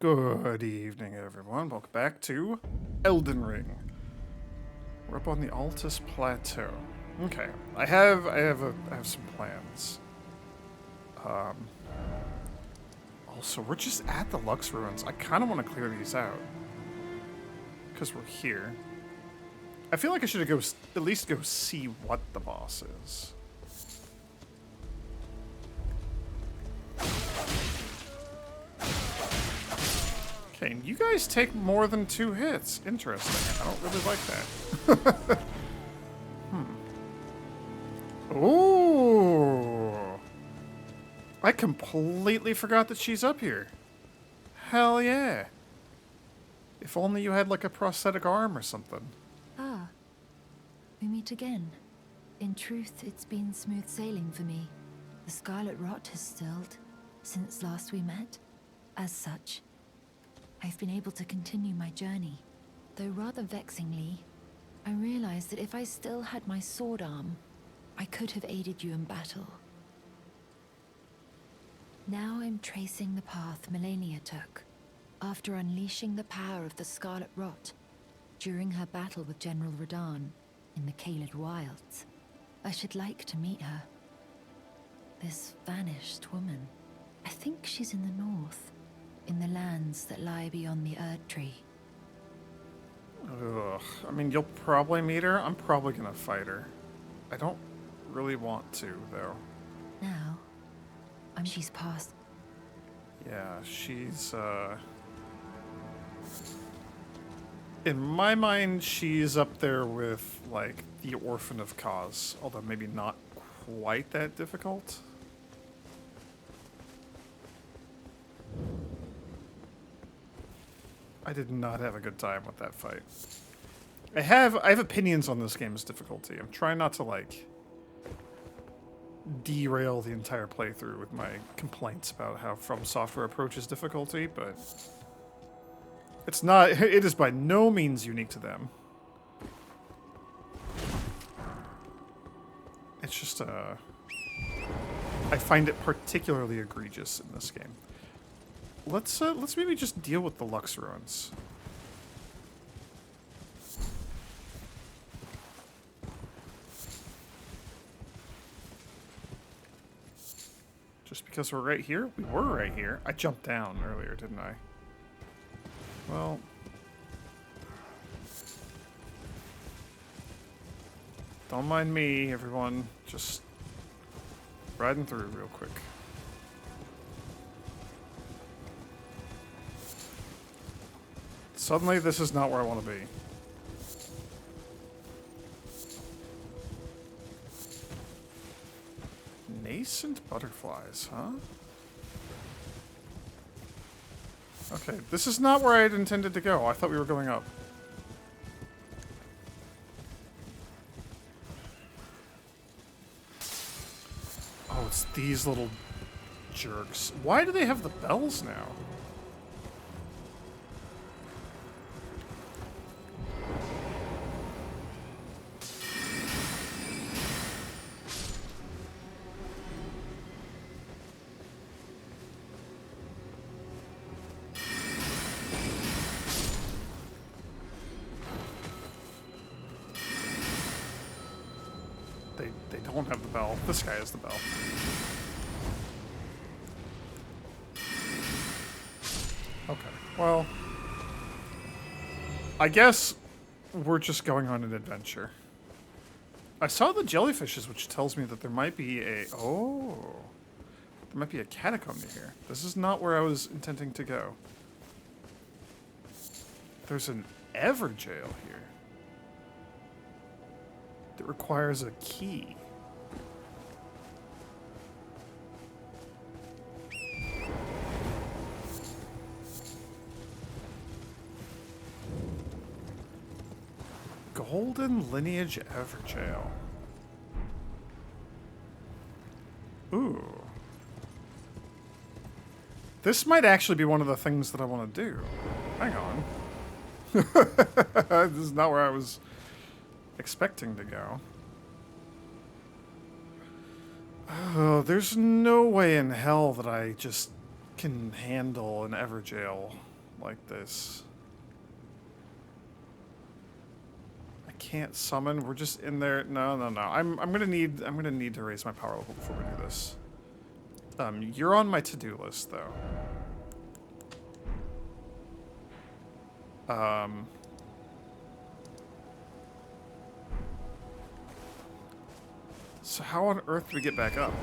Good evening, everyone. Welcome back to Elden Ring. We're up on the Altus Plateau. Okay, I have some plans. Um, Also, we're just at the Lux Ruins. I kind of want to clear these out because we're here. I feel like I should at least go see what the boss is. Okay, you guys take more than 2 hits. Interesting. I don't really like that. Ooh. I completely forgot that she's up here. Hell yeah. If only you had like a prosthetic arm or something. Ah, we meet again. In truth, it's been smooth sailing for me. The scarlet rot has stilled since last we met. As such, I've been able to continue my journey. Though rather vexingly, I realized that if I still had my sword arm, I could have aided you in battle. Now I'm tracing the path Melania took, after unleashing the power of the Scarlet Rot during her battle with General Radahn in the Caelid Wilds. I should like to meet her. This vanished woman. I think she's in the north, in the lands that lie beyond the Erd Tree. Ugh. I mean, you'll probably meet her. I'm probably gonna fight her. I don't really want to, though. Now, she's past. Yeah, she's, in my mind, she's up there with, like, the Orphan of Cause. Although maybe not quite that difficult. I did not have a good time with that fight. I have opinions on this game's difficulty. I'm trying not to, like, derail the entire playthrough with my complaints about how From Software approaches difficulty, but it's not. It is by no means unique to them. It's just I find it particularly egregious in this game. Let's maybe just deal with the Lux Ruins. Just because we're right here? We were right here. I jumped down earlier, didn't I? Well... Don't mind me, everyone. Just riding through real quick. Suddenly, this is not where I want to be. Nascent butterflies, huh? Okay, this is not where I had intended to go. I thought we were going up. Oh, it's these little jerks. Why do they have the bells now? They don't have the bell. This guy has the bell. Okay, well... I guess we're just going on an adventure. I saw the jellyfishes, which tells me that there might be a... Oh! There might be a catacomb near here. This is not where I was intending to go. There's an Everjail here. That requires a key. Golden Lineage Everjail. Ooh. This might actually be one of the things that I want to do. Hang on. This is not where I was expecting to go. There's no way in hell that I just can handle an Everjail like this. I can't summon. We're just in there. No, no, no. I'm gonna need to raise my power level before we do this. You're on my to-do list though. So how on earth do we get back up?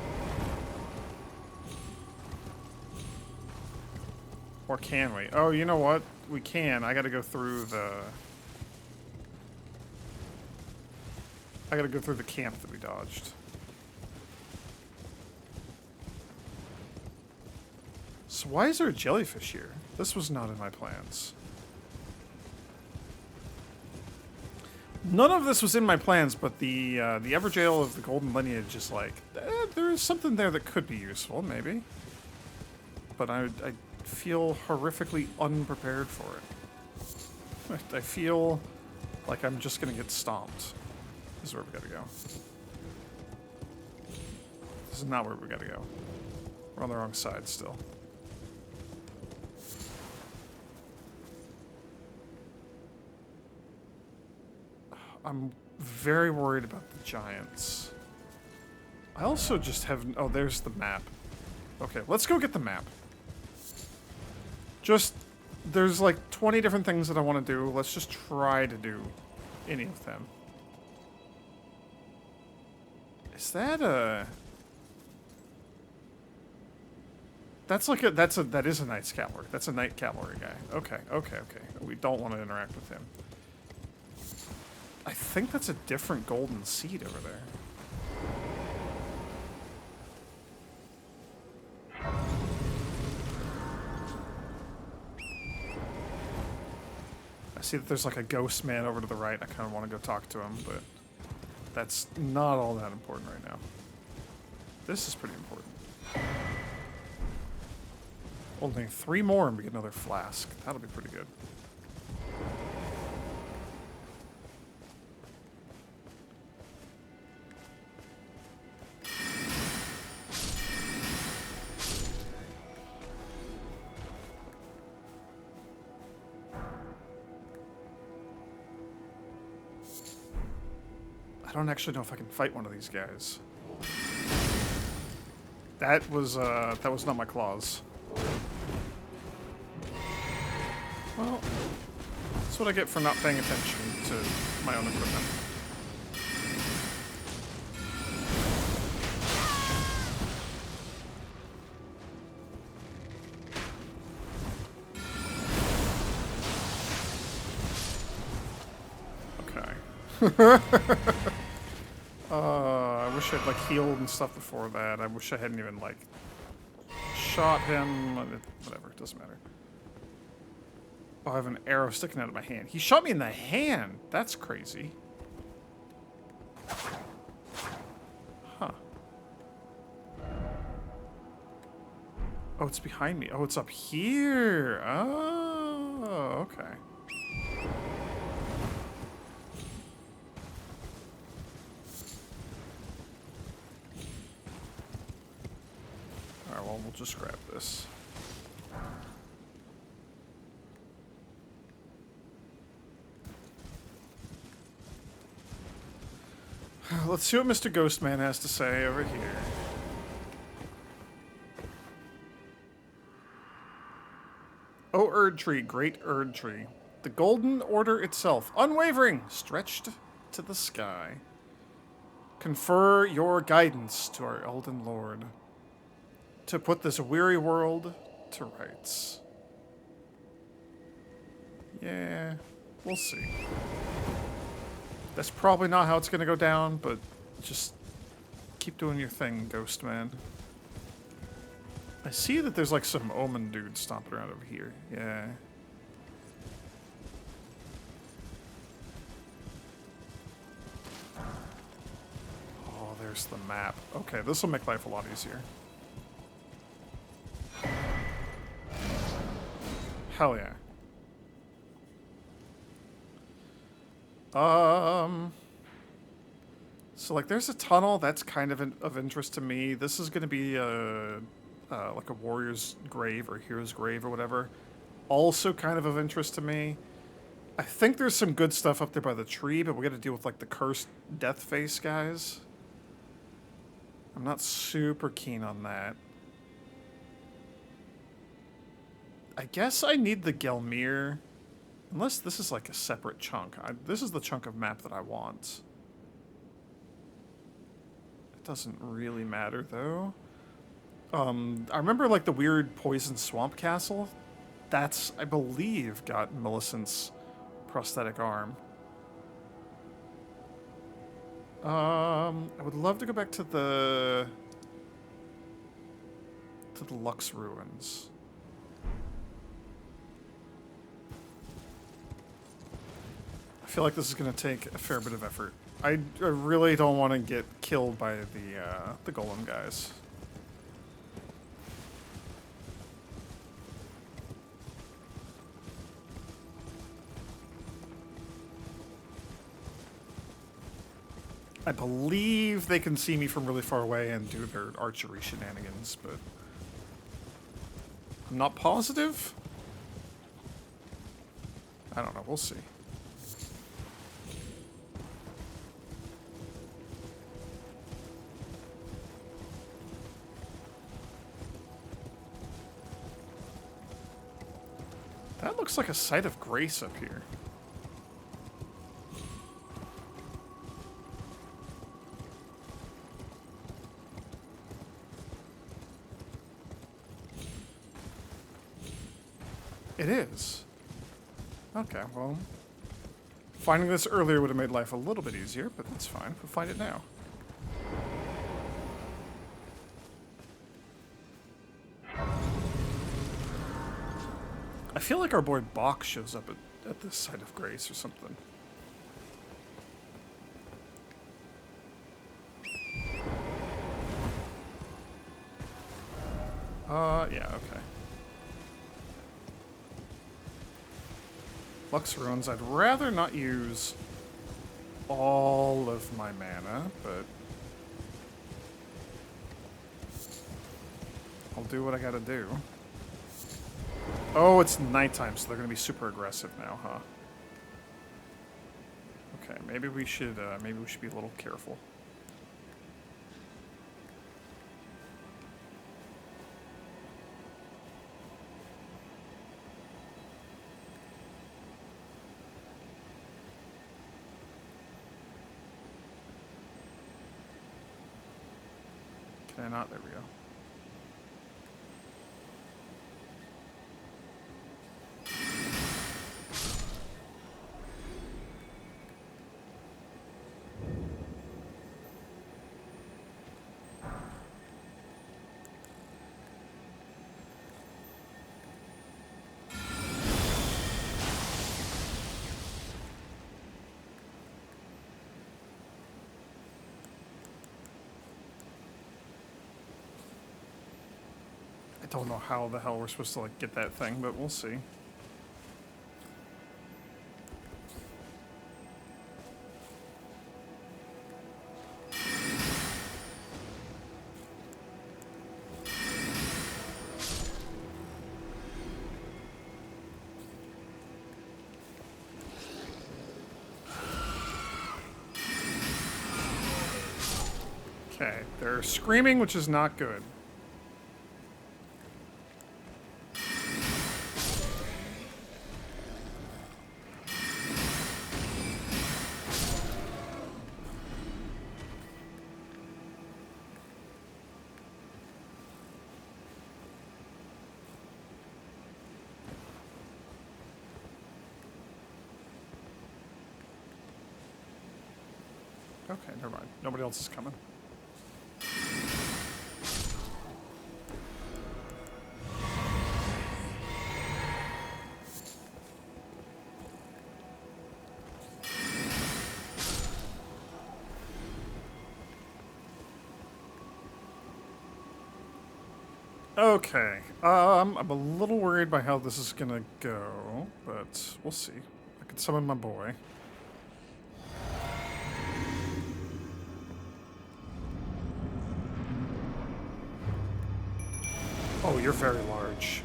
Or can we? Oh, you know what? We can. I gotta go through the... I gotta go through the camp that we dodged. So why is there a jellyfish here? This was not in my plans. None of this was in my plans, but the Everjail of the Golden Lineage is like, there is something there that could be useful, maybe. But I feel horrifically unprepared for it. I feel like I'm just gonna get stomped. This is where we gotta go. This is not where we gotta go. We're on the wrong side still. I'm very worried about the giants. I also just have... Oh, there's the map. Okay, let's go get the map. Just... There's like 20 different things that I want to do. Let's just try to do any of them. Is that a... That's like a... That is a night cavalry. That's a night cavalry guy. Okay, okay, okay. We don't want to interact with him. I think that's a different golden seed over there. I see that there's like a ghost man over to the right. I kind of want to go talk to him, but that's not all that important right now. This is pretty important. Only 3 more and we get another flask. That'll be pretty good. I don't actually know if I can fight one of these guys. That was not my claws. Well, that's what I get for not paying attention to my own equipment. I wish I'd like healed and stuff before that. I wish I hadn't even like shot him. Whatever, it doesn't matter. Oh, I have an arrow sticking out of my hand. He shot me in the hand. That's crazy. Huh. Oh, it's behind me. Oh, it's up here. Oh, okay. Alright, well, we'll just grab this. Let's see what Mr. Ghostman has to say over here. Oh, Erd Tree, great Erd Tree. The Golden Order itself, unwavering, stretched to the sky. Confer your guidance to our Elden Lord, to put this weary world to rights. Yeah, we'll see. That's probably not how it's gonna go down, but just keep doing your thing, Ghost Man. I see that there's like some omen dude stomping around over here. Yeah. Oh, there's the map. Okay, this will make life a lot easier. Hell yeah. So like there's a tunnel that's kind of interest to me. This is gonna be like a warrior's grave or hero's grave or whatever. also kind of interest to me. I think there's some good stuff up there by the tree, but we got to deal with like the cursed death face guys. I'm not super keen on that. I guess I need the Gelmir. Unless this is like a separate chunk. This is the chunk of map that I want. It doesn't really matter though. I remember like the weird poison swamp castle. That's, I believe, got Millicent's prosthetic arm. I would love to go back to the Lux ruins. I feel like this is going to take a fair bit of effort. I really don't want to get killed by the golem guys. I believe they can see me from really far away and do their archery shenanigans, but I'm not positive. I don't know. We'll see. That looks like a site of grace up here. It is. Okay, well, finding this earlier would have made life a little bit easier, but that's fine. We'll find it now. I feel like our boy Bach shows up at this site of grace or something. Yeah, okay. Lux ruins, I'd rather not use all of my mana, but I'll do what I gotta do. Oh, it's nighttime, so they're gonna be super aggressive now, huh? Okay, maybe we should be a little careful. Can I not? There we go. I don't know how the hell we're supposed to like get that thing, but we'll see. Okay, they're screaming, which is not good. Okay, never mind. Nobody else is coming. Okay, I'm a little worried by how this is gonna go, but we'll see. I can summon my boy. Oh, you're very large.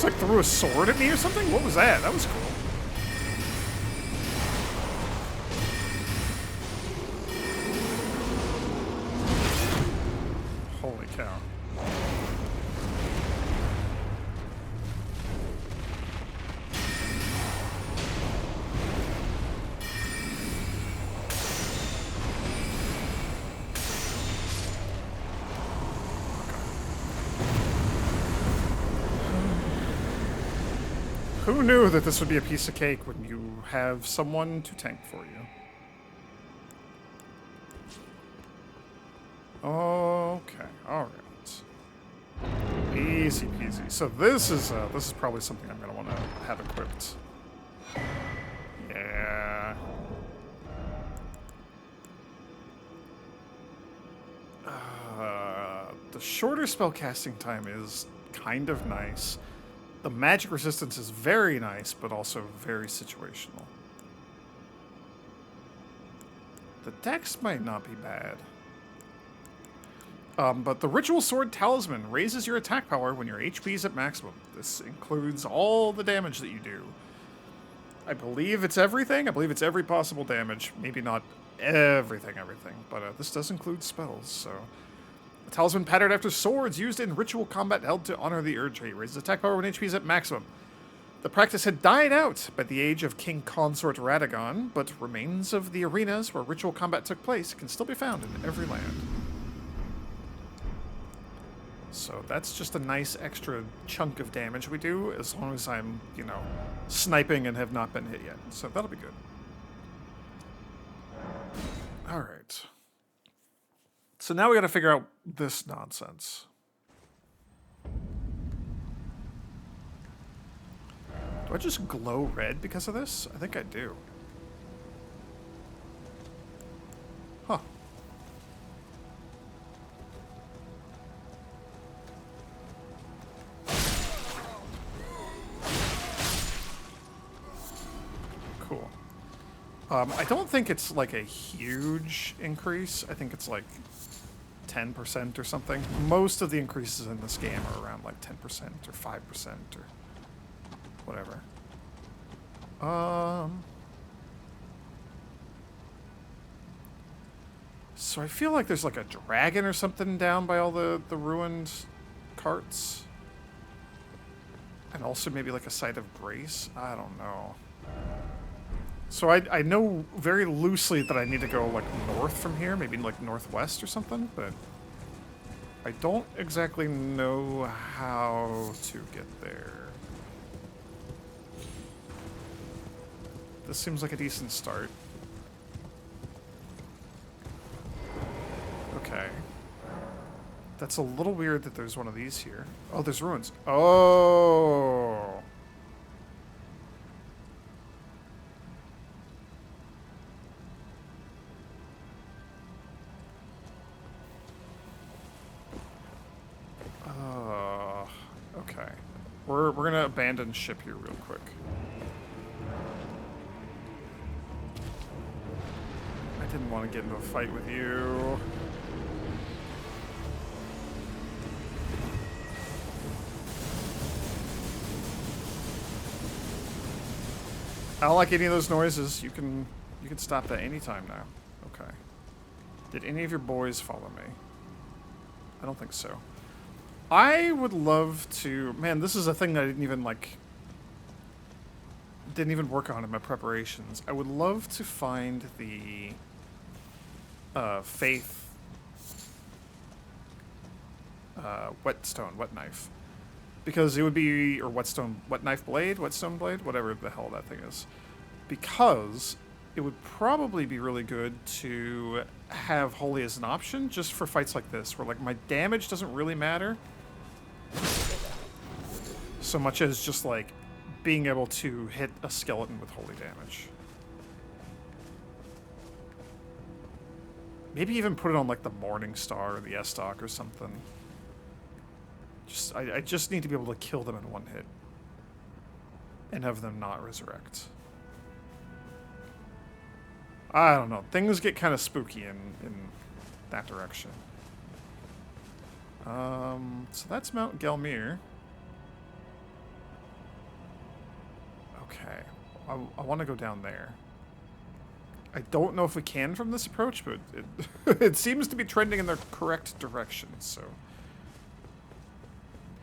just like threw a sword at me or something? What was that? That was cool. Holy cow. Who knew that this would be a piece of cake when you have someone to tank for you? Okay, all right. Easy peasy. So this is probably something I'm gonna want to have equipped. Yeah. The shorter spellcasting time is kind of nice. The magic resistance is very nice, but also very situational. The dex might not be bad. But the Ritual Sword Talisman raises your attack power when your HP is at maximum. This includes all the damage that you do. I believe it's everything. I believe it's every possible damage. Maybe not everything, but this does include spells, so... A talisman patterned after swords used in ritual combat held to honor the Urge Tree. Raises attack power when HP is at maximum. The practice had died out by the age of King Consort Radagon, but remains of the arenas where ritual combat took place can still be found in every land. So that's just a nice extra chunk of damage we do, as long as I'm, you know, sniping and have not been hit yet. So that'll be good. Alright. So now we gotta figure out this nonsense. Do I just glow red because of this? I think I do. Huh. Cool. I don't think it's like a huge increase. I think it's like 10% or something. Most of the increases in this game are around like 10% or 5% or whatever. So I feel like there's like a dragon or something down by all the ruined carts. And also maybe like a site of grace. I don't know. So I know very loosely that I need to go like north from here, maybe like northwest or something, but I don't exactly know how to get there. This seems like a decent start. Okay. That's a little weird that there's one of these here. Oh, there's ruins. Oh. Okay. We're gonna abandon ship here real quick. I didn't want to get into a fight with you. I don't like any of those noises. You can stop that anytime now. Okay. Did any of your boys follow me? I don't think so. I would love to... Man, this is a thing that I didn't even work on in my preparations. I would love to find the Faith whet knife. Because it would be... Or wet knife blade? Whetstone blade? Whatever the hell that thing is. Because it would probably be really good to have Holy as an option just for fights like this, where like my damage doesn't really matter so much as just like being able to hit a skeleton with holy damage. Maybe even put it on like the Morning Star or the Estoc or something. I just need to be able to kill them in one hit and have them not resurrect. I don't know. Things get kind of spooky in that direction. So that's Mount Gelmir. Okay. I want to go down there. I don't know if we can from this approach, but it, it seems to be trending in the correct direction, so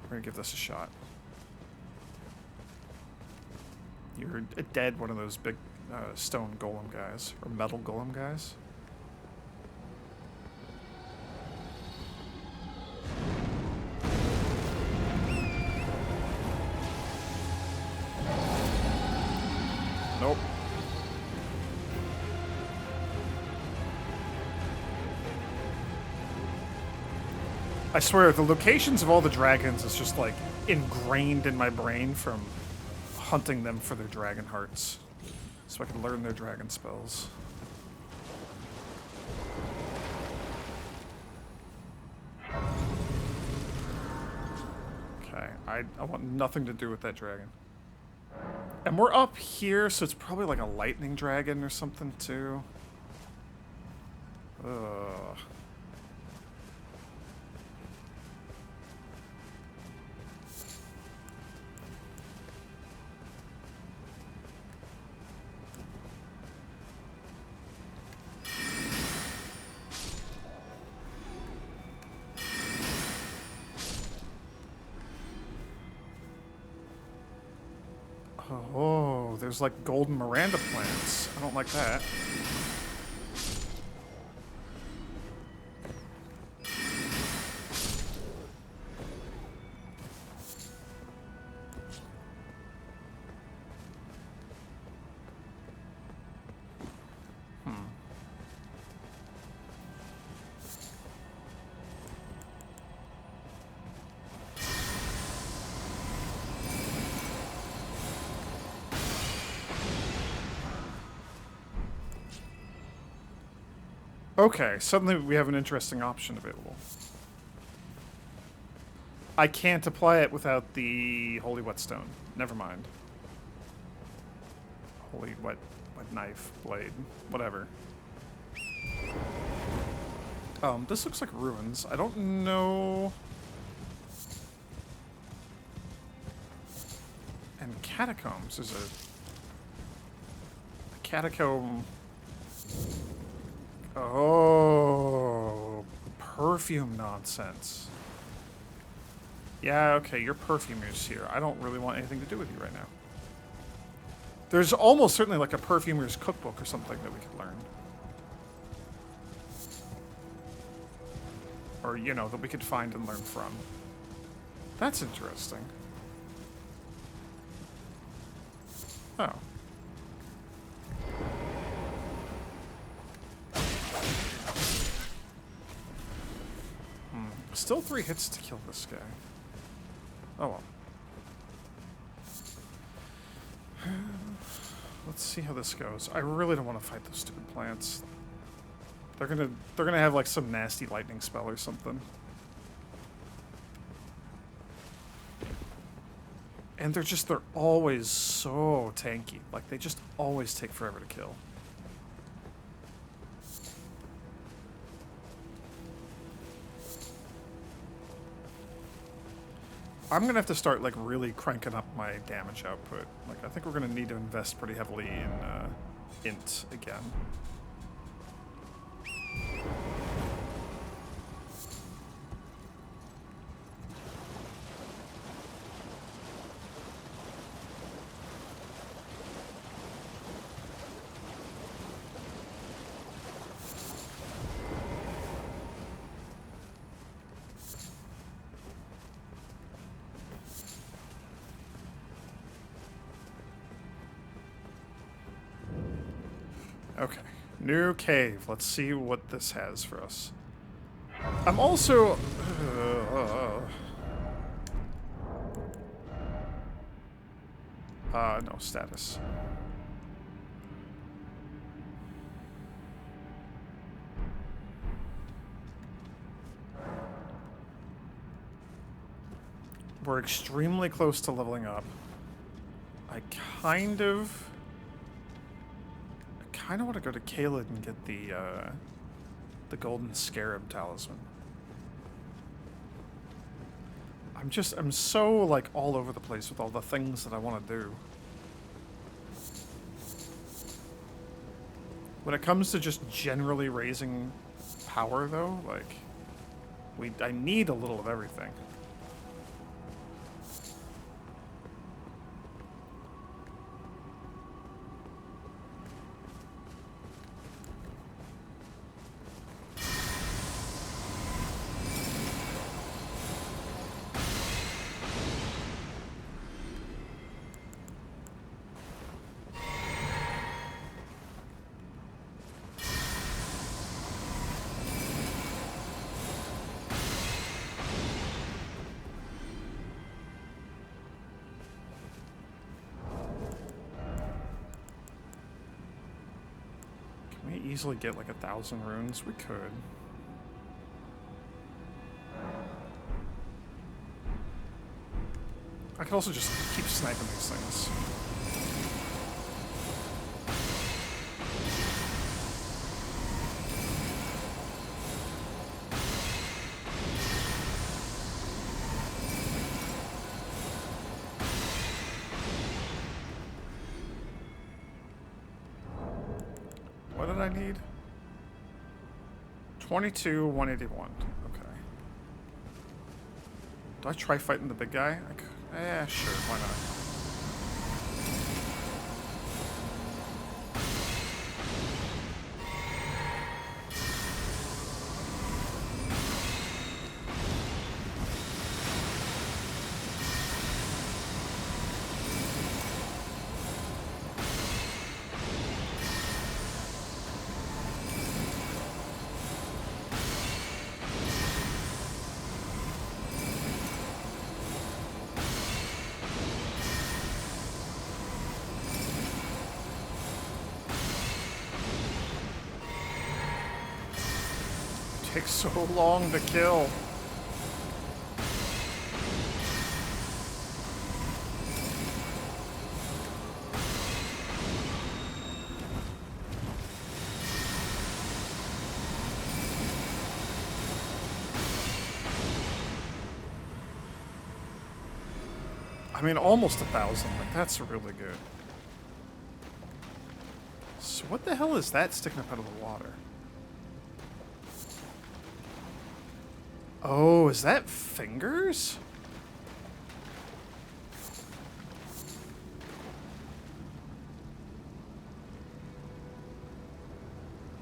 we're going to give this a shot. You're dead one of those big stone golem guys, or metal golem guys. Nope. I swear, the locations of all the dragons is just like ingrained in my brain from hunting them for their dragon hearts, so I can learn their dragon spells. Okay, I want nothing to do with that dragon. And we're up here, so it's probably like a lightning dragon or something too. Ugh. Oh, there's like golden Miranda plants. I don't like that. Okay, suddenly we have an interesting option available. I can't apply it without the Holy Whetstone. Never mind. Holy wet knife, blade, whatever. This looks like ruins. I don't know. And catacombs is a catacomb. Oh, perfume nonsense. Yeah, okay, your perfume is here. I don't really want anything to do with you right now. There's almost certainly like a perfumer's cookbook or something that we could learn. Or, you know, that we could find and learn from. That's interesting. Oh. Still 3 hits to kill this guy. Oh well. Let's see how this goes. I really don't want to fight those stupid plants. They're gonna have like some nasty lightning spell or something. And they're always so tanky. Like they just always take forever to kill. I'm gonna have to start like really cranking up my damage output. Like I think we're gonna need to invest pretty heavily in int again. Okay, new cave. Let's see what this has for us. I'm also... no status. We're extremely close to leveling up. I kind of want to go to Caelid and get the golden scarab talisman. I'm so like all over the place with all the things that I want to do. When it comes to just generally raising power, though, like, I need a little of everything. Easily get like 1,000 runes. We could. I could also just keep sniping these things. What did I need? 22, 181. Okay. Do I try fighting the big guy? Yeah, sure. Why not? Takes so long to kill. I mean, almost 1,000. Like, that's really good. So what the hell is that sticking up out of the water? Oh, is that fingers?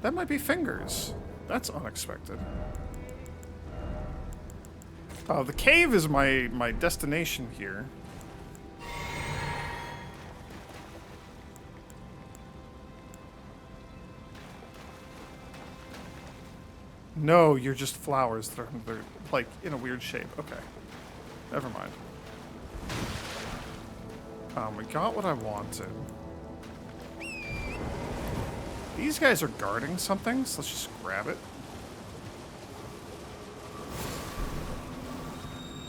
That might be fingers. That's unexpected. The cave is my destination here. No, you're just flowers that they're like in a weird shape. Okay. Never mind. We got what I wanted. These guys are guarding something, so let's just grab it.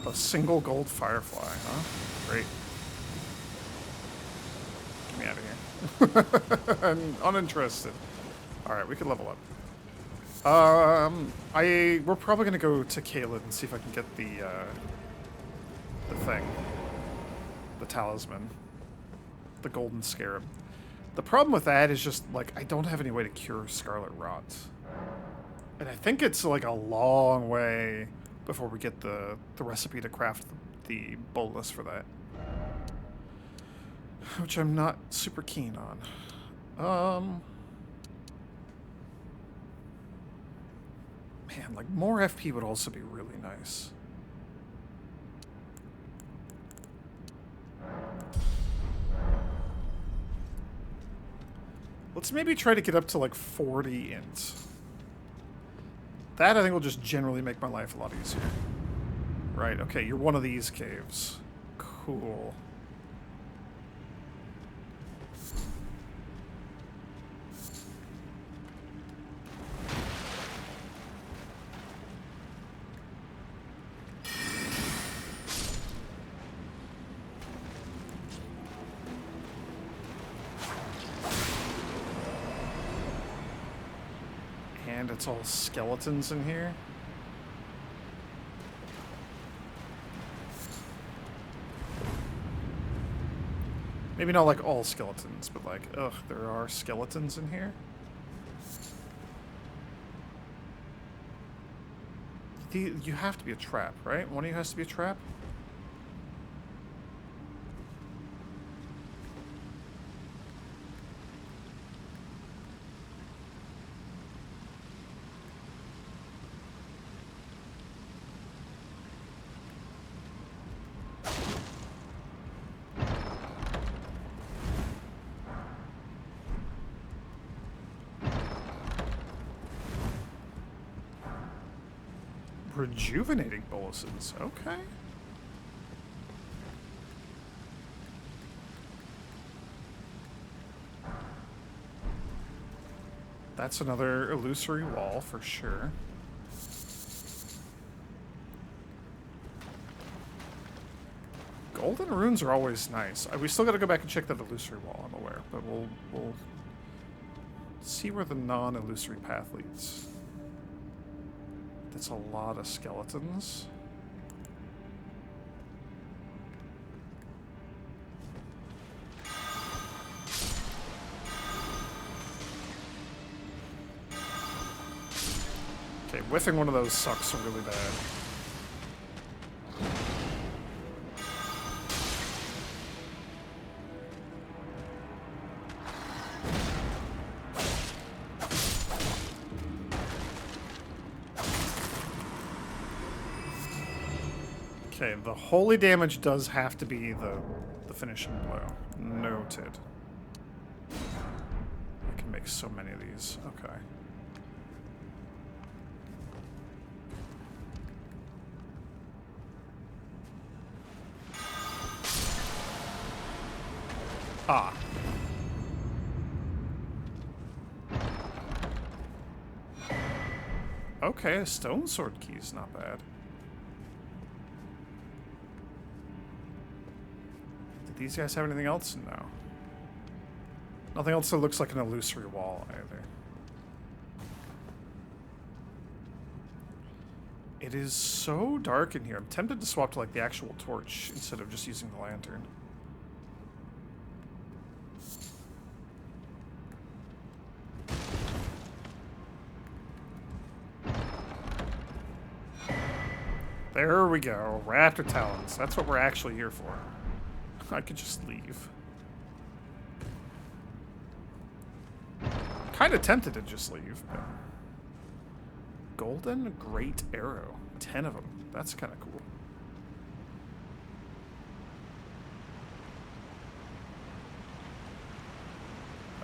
A single gold firefly, huh? Great. Get me out of here. I'm uninterested. Alright, we could level up. We're probably gonna go to Caelid and see if I can get the thing. The talisman. The golden scarab. The problem with that is just, like, I don't have any way to cure scarlet rot. And I think it's, like, a long way before we get the recipe to craft the bolus for that. Which I'm not super keen on. Man, like, more FP would also be really nice. Let's maybe try to get up to, like, 40 int. That, I think, will just generally make my life a lot easier. Right, okay, you're one of these caves. Cool. And it's all skeletons in here. Maybe not like all skeletons, but like, ugh, there are skeletons in here. You have to be a trap, right? One of you has to be a trap? Rejuvenating boluses. Okay. That's another illusory wall for sure. Golden runes are always nice. We still got to go back and check that illusory wall, I'm aware, but we'll see where the non-illusory path leads. That's a lot of skeletons. Okay, whiffing one of those sucks really bad. Okay, the holy damage does have to be the finishing blow. Noted. I can make so many of these. Okay. Ah. Okay, a stone sword key is not bad. Did these guys have anything else? No. Nothing else that looks like an illusory wall either. It is so dark in here. I'm tempted to swap to like the actual torch instead of just using the lantern. There we go. Raptor talons. That's what we're actually here for. I could just leave. Kind of tempted to just leave, but... Golden Great Arrow. 10 of them. That's kind of cool.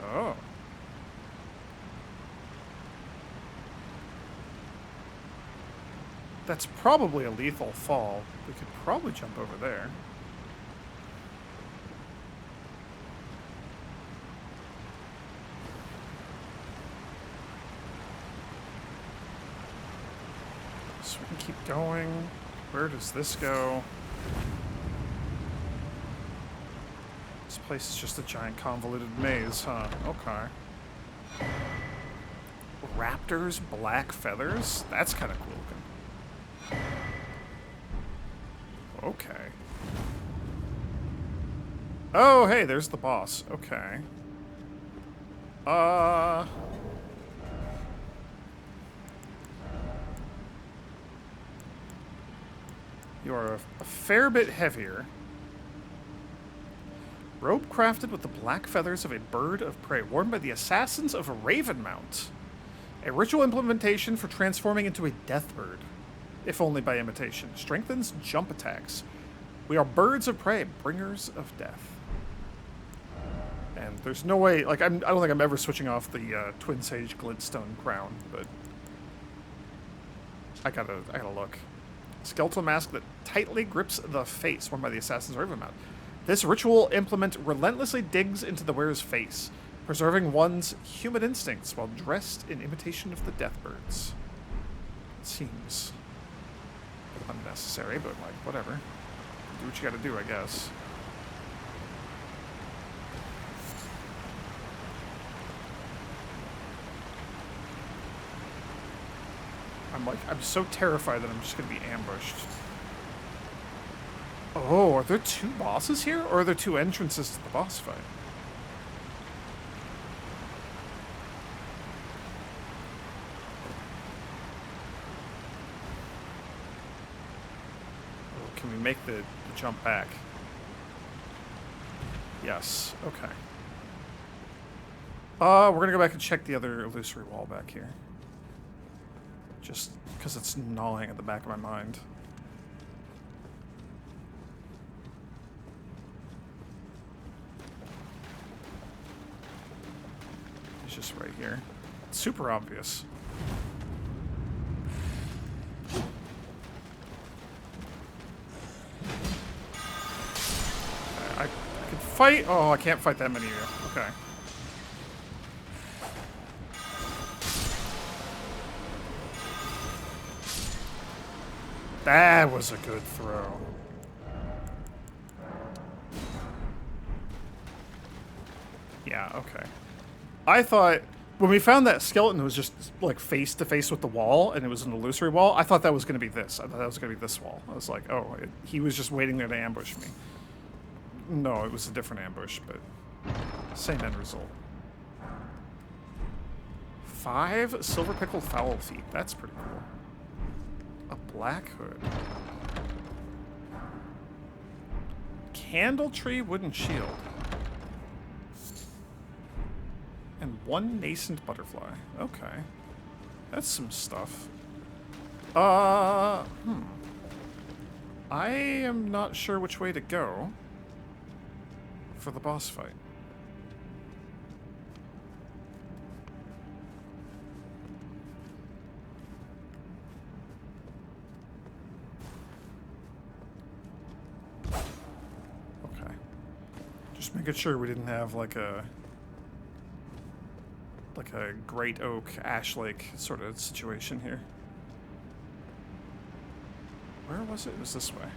Oh. That's probably a lethal fall. We could probably jump over there. So we can keep going. Where does this go? This place is just a giant convoluted maze, huh? Okay. Raptors, black feathers? That's kind of cool looking. Okay. Oh, hey, there's the boss. Okay. You are a fair bit heavier. Robe crafted with the black feathers of a bird of prey, worn by the assassins of Ravenmount. A ritual implementation for transforming into a death bird, if only by imitation. Strengthens jump attacks. We are birds of prey, bringers of death. And there's no way, like, I don't think I'm ever switching off the Twin Sage Glintstone crown, but I gotta look. Skeletal mask that tightly grips the face, worn by the assassins of Ravenmount. This ritual implement relentlessly digs into the wearer's face, preserving one's human instincts while dressed in imitation of the death birds. It seems unnecessary, but like, whatever. Do what you gotta do, I guess. I'm so terrified that I'm just gonna be ambushed. Oh, are there two bosses here? Or are there two entrances to the boss fight? can we make the jump back? Yes. Okay. We're gonna go back and check the other illusory wall back here. Just because it's gnawing at the back of my mind. It's just right here. It's super obvious. I could fight. Oh, I can't fight that many of you. Okay. That was a good throw. Yeah, okay. I thought when we found that skeleton was just like face to face with the wall and it was an illusory wall, I thought that was going to be this. I thought that was going to be this wall. I was like, oh, he was just waiting there to ambush me. No, it was a different ambush, but same end result. 5 silver pickled fowl feet. That's pretty cool. A black hood. Candle tree wooden shield. And 1 nascent butterfly. Okay. That's some stuff. I am not sure which way to go for the boss fight. Okay. Just making sure we didn't have like a Great Oak, Ash Lake sort of situation here. Where was it? It was this way.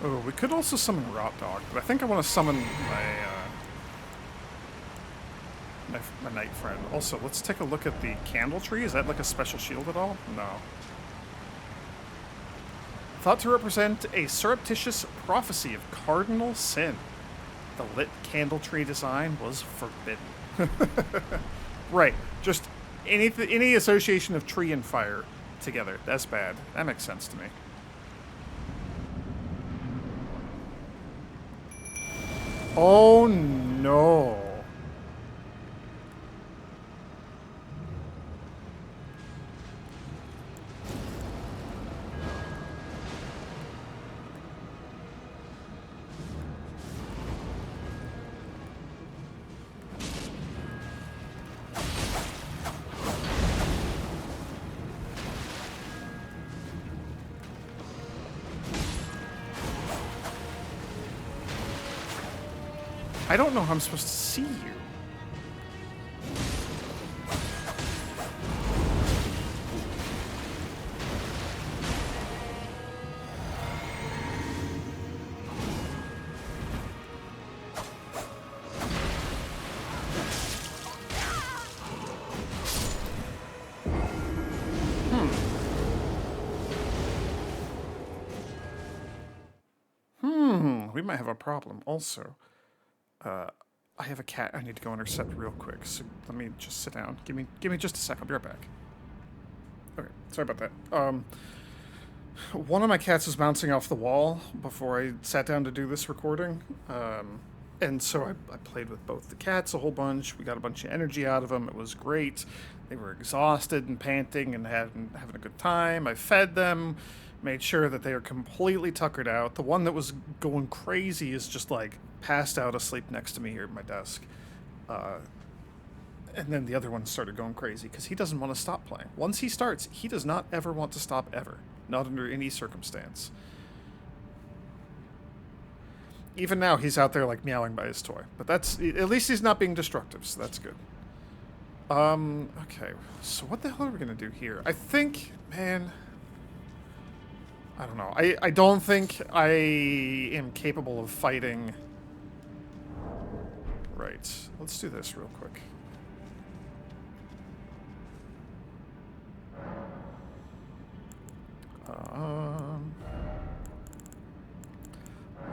Oh, we could also summon Rot Dog, but I think I want to summon my Night Friend. Also, let's take a look at the Candle Tree. Is that like a special shield at all? No. Thought to represent a surreptitious prophecy of cardinal sin. The lit candle tree design was forbidden. Right. Just any association of tree and fire together. That's bad. That makes sense to me. Oh no. I don't know how I'm supposed to see you. We might have a problem also. I have a cat I need to go intercept real quick, so let me just sit down. Give me just a sec, I'll be right back. Okay, sorry about that. One of my cats was bouncing off the wall before I sat down to do this recording. And so I played with both the cats a whole bunch. We got a bunch of energy out of them. It was great. They were exhausted and panting and having a good time. I fed them, made sure that they are completely tuckered out. The one that was going crazy is just like passed out asleep next to me here at my desk. And then the other one started going crazy because he doesn't want to stop playing. Once he starts, he does not ever want to stop ever. Not under any circumstance. Even now, he's out there like meowing by his toy. But that's, at least he's not being destructive, so that's good. Okay. So what the hell are we going to do here? I think, man, I don't know. I don't think I am capable of fighting. Right. Alright, let's do this real quick.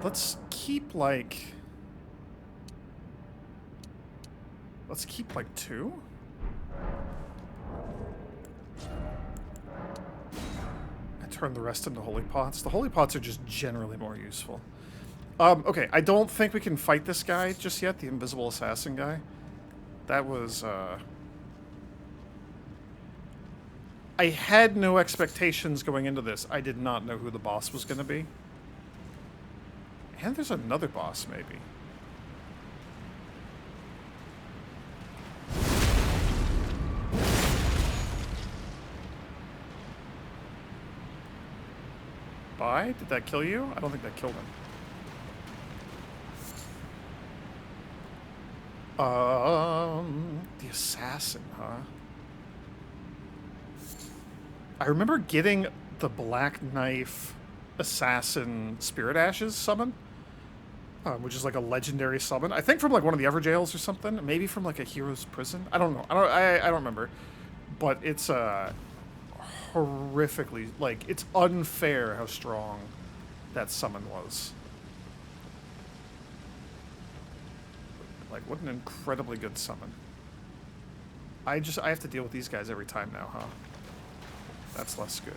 Let's keep like... Let's keep like 2? And turn the rest into holy pots. The holy pots are just generally more useful. Okay, I don't think we can fight this guy just yet, the invisible assassin guy. That was, I had no expectations going into this. I did not know who the boss was going to be. And there's another boss, maybe. Bye? Did that kill you? I don't think that killed him. The assassin, huh? I remember getting the Black Knife Assassin Spirit Ashes summon, which is like a legendary summon. I think from like one of the Everjails or something. Maybe from like a hero's prison. I don't know. I don't remember. But it's horrifically, like, it's unfair how strong that summon was. Like, what an incredibly good summon. I have to deal with these guys every time now, huh? That's less good.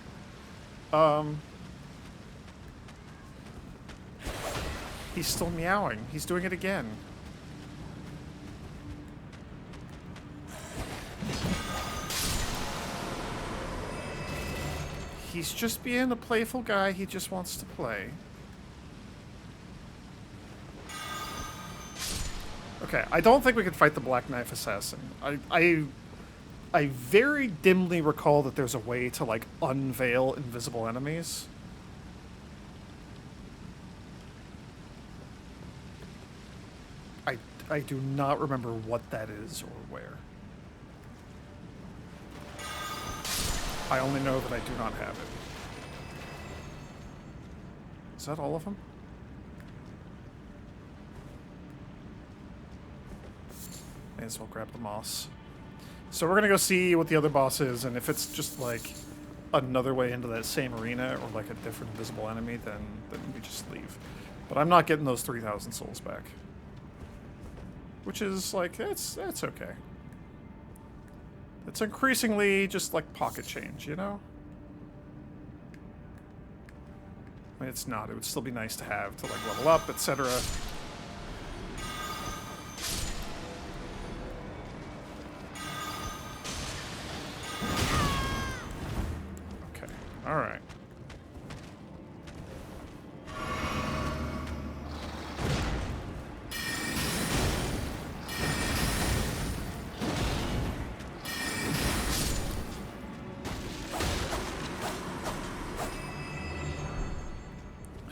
He's still meowing. He's doing it again. He's just being a playful guy. He just wants to play. Okay, I don't think we can fight the Black Knife Assassin. I very dimly recall that there's a way to, like, unveil invisible enemies. I do not remember what that is or where. I only know that I do not have it. Is that all of them? May as well grab the moss. So we're gonna go see what the other boss is, and if it's just like another way into that same arena or like a different invisible enemy, then we just leave. But I'm not getting those 3,000 souls back. Which is like, it's okay. It's increasingly just like pocket change, you know? I mean, it's not. It would still be nice to have to like level up, etc. Okay. All right.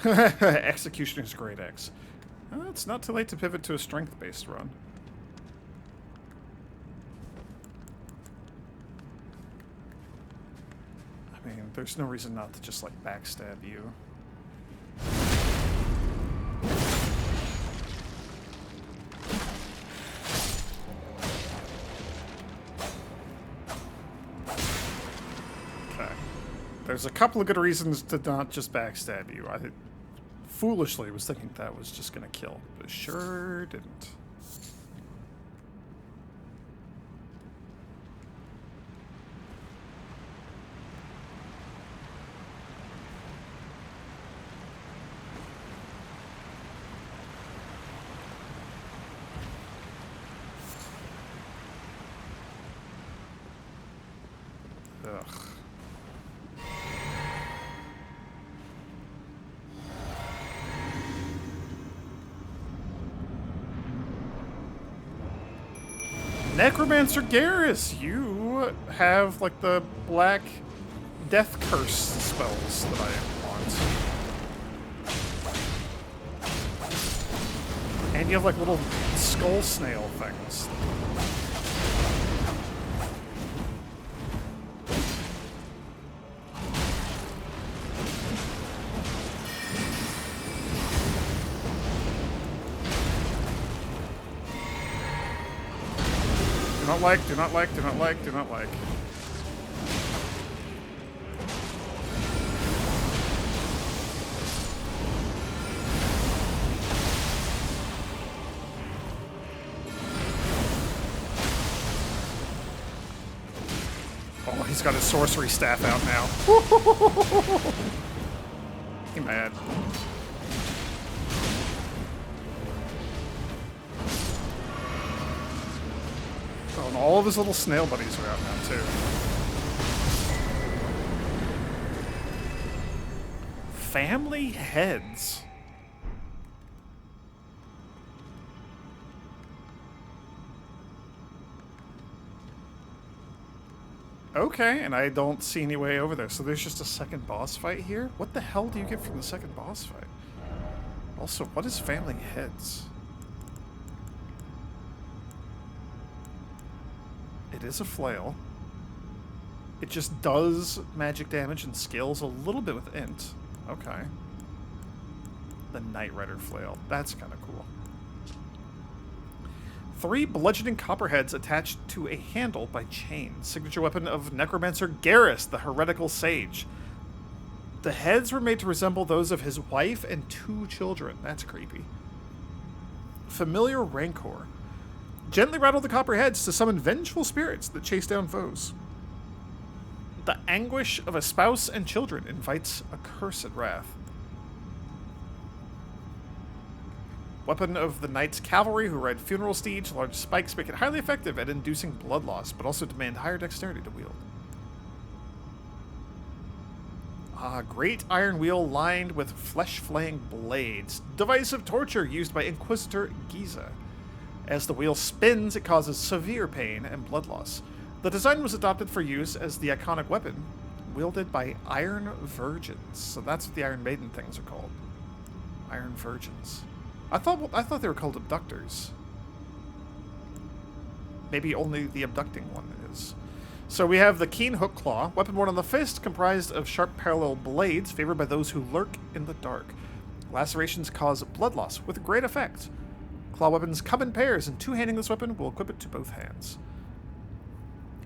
Executioner's Great Axe. It's not too late to pivot to a strength-based run. I mean, there's no reason not to just, like, backstab you. Okay. There's a couple of good reasons to not just backstab you. I foolishly was thinking that was just gonna kill, but it sure didn't. Ugh. Necromancer Garrus, you have like the black death curse spells that I want. And you have like little skull snail things. not like, do not like, do not like, do not like. Oh, he's got his sorcery staff out now. He mad. Oh, and all of his little snail buddies are out now, too. Family heads. Okay, and I don't see any way over there. So there's just a second boss fight here? What the hell do you get from the second boss fight? Also, what is family heads? It is a flail. It just does magic damage and scales a little bit with int. Okay. The Knight Rider flail. That's kind of cool. 3 bludgeoning copperheads attached to a handle by chain. Signature weapon of Necromancer Garrus, the heretical sage. The heads were made to resemble those of his wife and 2 children. That's creepy. Familiar Rancor. Gently rattle the copper heads to summon vengeful spirits that chase down foes. The anguish of a spouse and children invites accursed wrath. Weapon of the Knight's Cavalry, who ride funeral steeds. Large spikes make it highly effective at inducing blood loss, but also demand higher dexterity to wield. Great iron wheel lined with flesh-flaying blades. Device of torture used by Inquisitor Giza. As the wheel spins, it causes severe pain and blood loss. The design was adopted for use as the iconic weapon, wielded by Iron Virgins. So that's what the Iron Maiden things are called. Iron Virgins. I thought they were called abductors. Maybe only the abducting one is. So we have the Keen Hook Claw, weapon worn on the fist, comprised of sharp parallel blades, favored by those who lurk in the dark. Lacerations cause blood loss with great effect. Claw weapons come in pairs, and two-handing this weapon will equip it to both hands.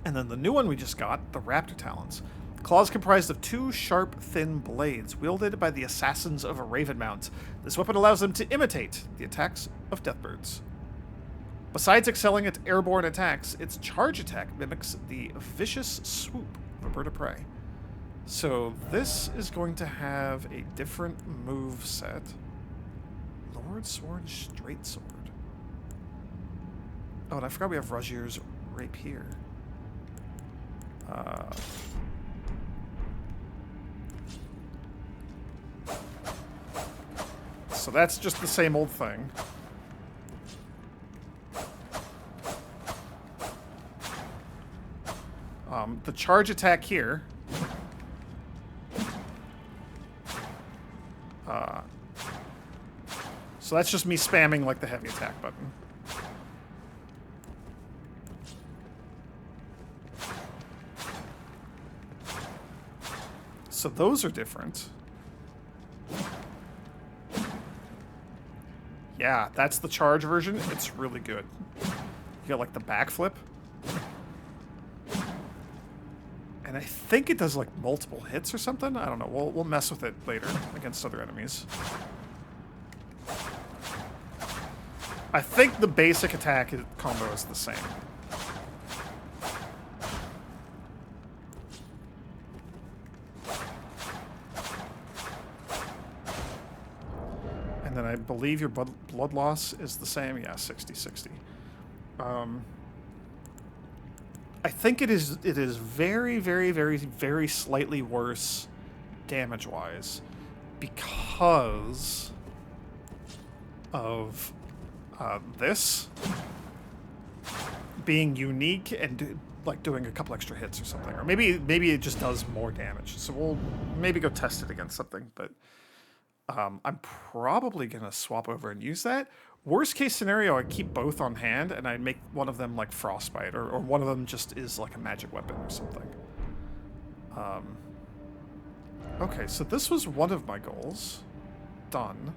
And then the new one we just got, the Raptor Talons. Claws comprised of 2 sharp, thin blades, wielded by the assassins of a Ravenmount. This weapon allows them to imitate the attacks of deathbirds. Besides excelling at airborne attacks, its charge attack mimics the vicious swoop of a bird of prey. So this is going to have a different move set. Lord Sworn Straight Sword. Oh, and I forgot we have Rajir's Rapier. So that's just the same old thing. The charge attack here. So that's just me spamming like the heavy attack button. So those are different. Yeah, that's the charge version. It's really good. You got like the backflip. And I think it does like multiple hits or something. I don't know. We'll mess with it later against other enemies. I think the basic attack combo is the same. And then I believe your blood loss is the same. Yeah, 60-60. I think it is very, very, very, very slightly worse damage-wise because of this being unique and like doing a couple extra hits or something. Or maybe it just does more damage. So we'll maybe go test it against something, but I'm probably going to swap over and use that. Worst case scenario, I keep both on hand, and I make one of them like Frostbite, or one of them just is like a magic weapon or something. Okay, so this was one of my goals. Done.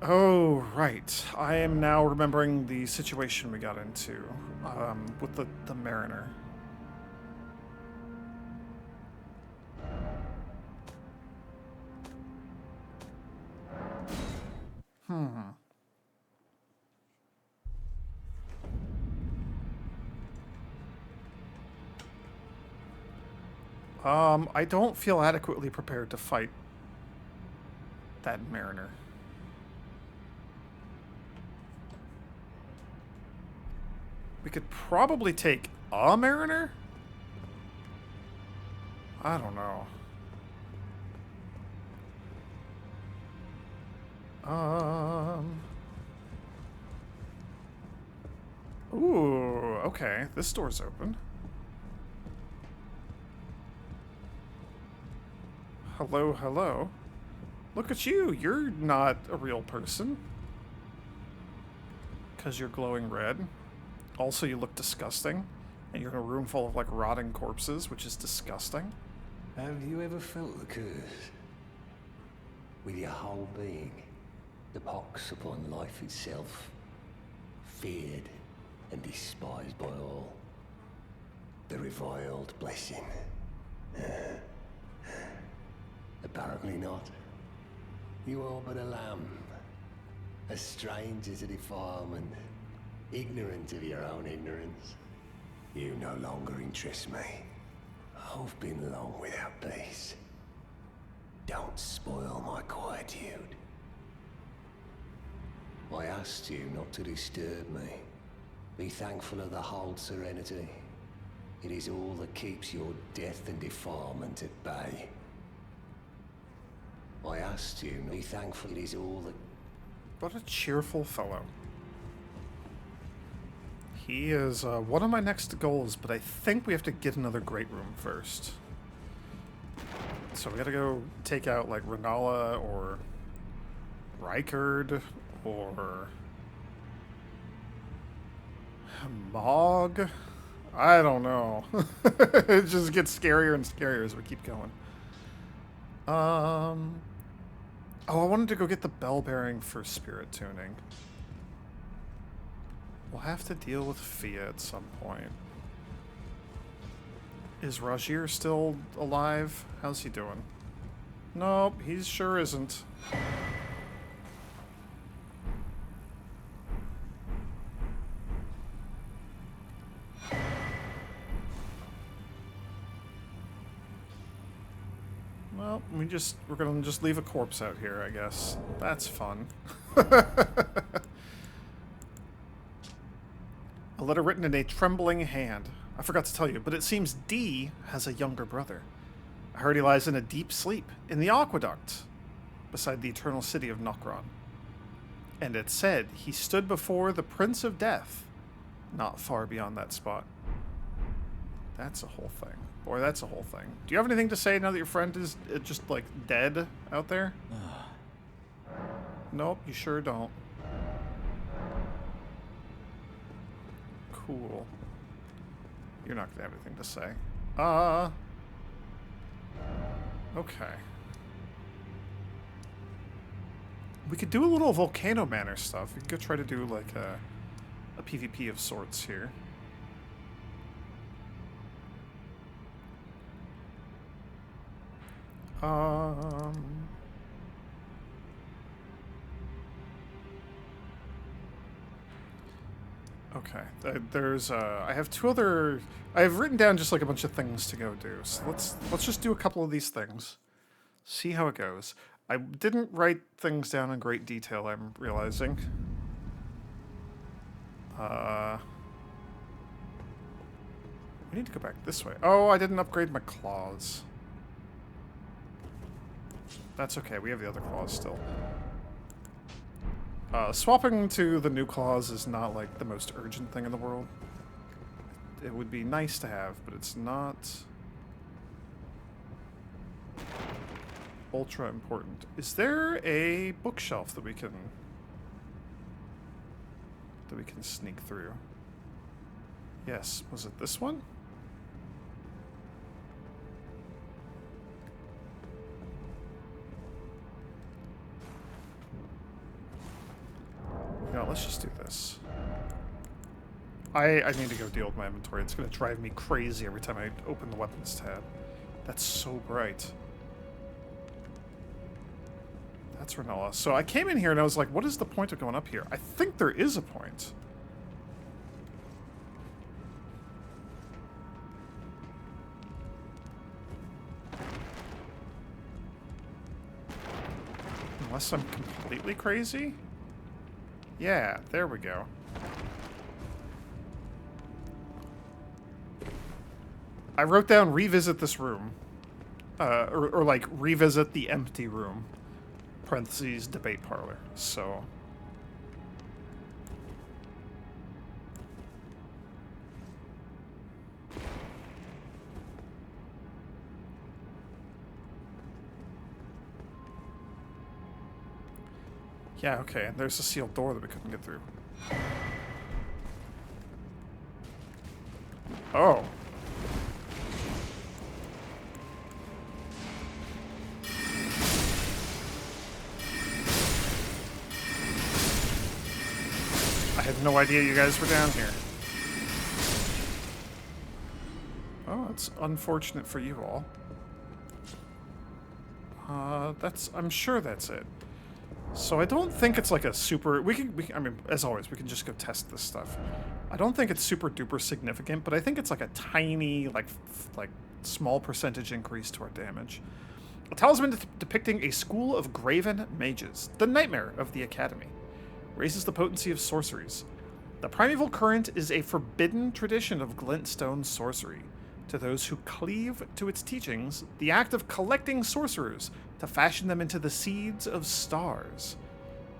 Oh, right. I am now remembering the situation we got into with the Mariner. I don't feel adequately prepared to fight that Mariner. We could probably take a Mariner? I don't know. Ooh, okay. This door's open. Hello, hello. Look at you. You're not a real person. Because you're glowing red. Also, you look disgusting. And you're in a room full of, like, rotting corpses, which is disgusting. Have you ever felt the curse? With your whole being, the pox upon life itself, feared and despised by all. The reviled blessing. Apparently not. You are but a lamb, a stranger to defilement, ignorant of your own ignorance. You no longer interest me. I've been long without peace. Don't spoil my quietude. I asked you not to disturb me. Be thankful of the whole serenity. It is all that keeps your death and defilement at bay. I asked you, be thankful it is all that... What a cheerful fellow. He is one of my next goals, but I think we have to get another great room first. So we gotta go take out, like, Renala or Rykard or Mog. I don't know. It just gets scarier and scarier as we keep going. Oh, I wanted to go get the bell bearing for spirit tuning. We'll have to deal with Fia at some point. Is Rajir still alive? How's he doing? Nope, he sure isn't. Well, we're gonna just leave a corpse out here, I guess. That's fun. A letter written in a trembling hand. I forgot to tell you, but it seems D has a younger brother. I heard he lies in a deep sleep in the aqueduct beside the eternal city of Nokron. And it said he stood before the Prince of Death not far beyond that spot. That's a whole thing. Boy, that's a whole thing. Do you have anything to say now that your friend is just, like, dead out there? Nope, you sure don't. Cool. You're not gonna have anything to say. Okay. We could do a little Volcano Manor stuff. We could go try to do, like, a PvP of sorts here. Okay, there's I have two other. I have written down just like a bunch of things to go do. So let's just do a couple of these things. See how it goes. I didn't write things down in great detail, I'm realizing. We need to go back this way. Oh, I didn't upgrade my claws. That's okay, we have the other claws still. Swapping to the new claws is not, like, the most urgent thing in the world. It would be nice to have, but it's not ultra important. Is there a bookshelf that we can sneak through? Yes, was it this one? let's just do this. I need to go deal with my inventory. It's going to drive me crazy every time I open the weapons tab. That's so bright. That's Renola. So I came in here and I was like, what is the point of going up here? I think there is a point. Unless I'm completely crazy? Yeah, there we go. I wrote down revisit this room. Or like, revisit the empty room. Parentheses, debate parlor. So... yeah, okay, and there's a sealed door that we couldn't get through. Oh. I had no idea you guys were down here. Oh, it's unfortunate for you all. I'm sure that's it. So I don't think it's like a super... I mean, as always, we can just go test this stuff. I don't think it's super duper significant, but I think it's like a tiny, like small percentage increase to our damage. A talisman depicting a school of graven mages, the nightmare of the academy. Raises the potency of sorceries. The primeval current is a forbidden tradition of glintstone sorcery. To those who cleave to its teachings, the act of collecting sorcerers to fashion them into the seeds of stars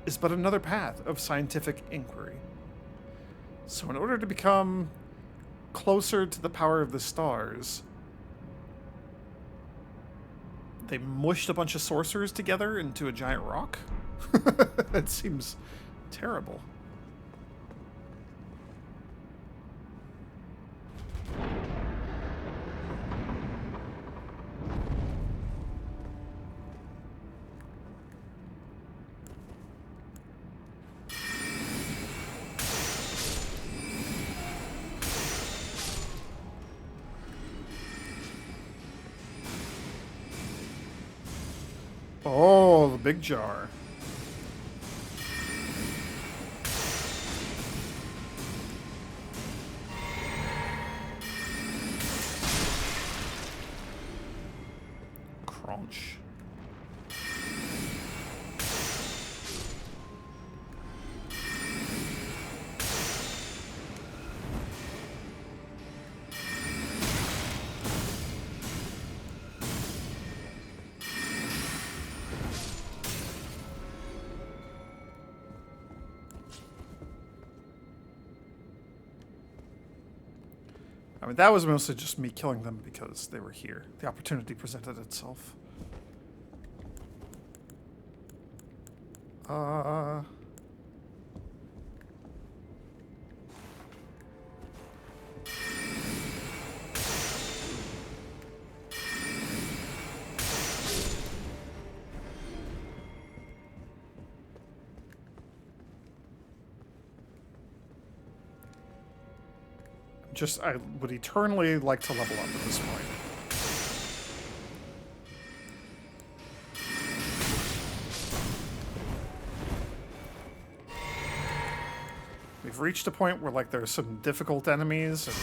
is but another path of scientific inquiry. So in order to become closer to the power of the stars, they mushed a bunch of sorcerers together into a giant rock? That seems terrible. Oh, the big jar. Crunch. I mean, that was mostly just me killing them because they were here. The opportunity presented itself. I would eternally like to level up at this point. We've reached a point where, like, there's some difficult enemies and...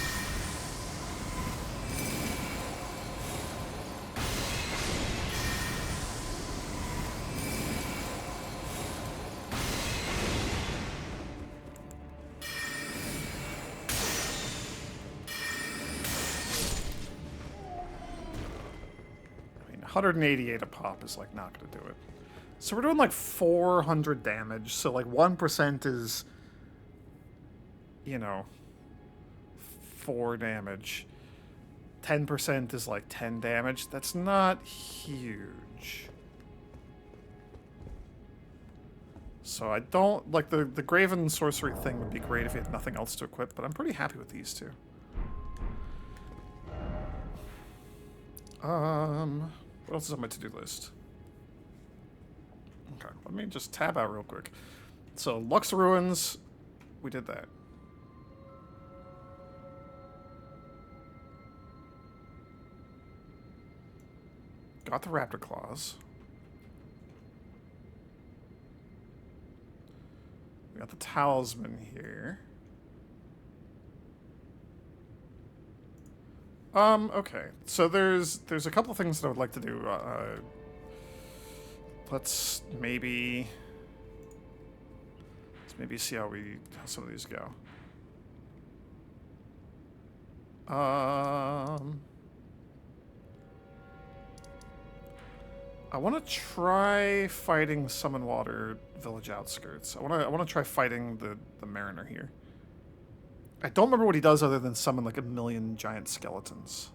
I mean, 188 a pop is, like, not gonna do it. So we're doing, like, 400 damage, so, like, 1% is... you know, 4 damage. 10% is like 10 damage. That's not huge. So I don't, like, the Graven Sorcery thing would be great if you had nothing else to equip, but I'm pretty happy with these two. What else is on my to-do list? Okay, let me just tab out real quick. So, Lux Ruins, we did that. Got the Raptor Claws. We got the Talisman here. Okay. So there's a couple things that I would like to do. Let's maybe see how some of these go. I want to try fighting Summon Water Village Outskirts. I want to try fighting the Mariner here. I don't remember what he does other than summon like 1,000,000 giant skeletons.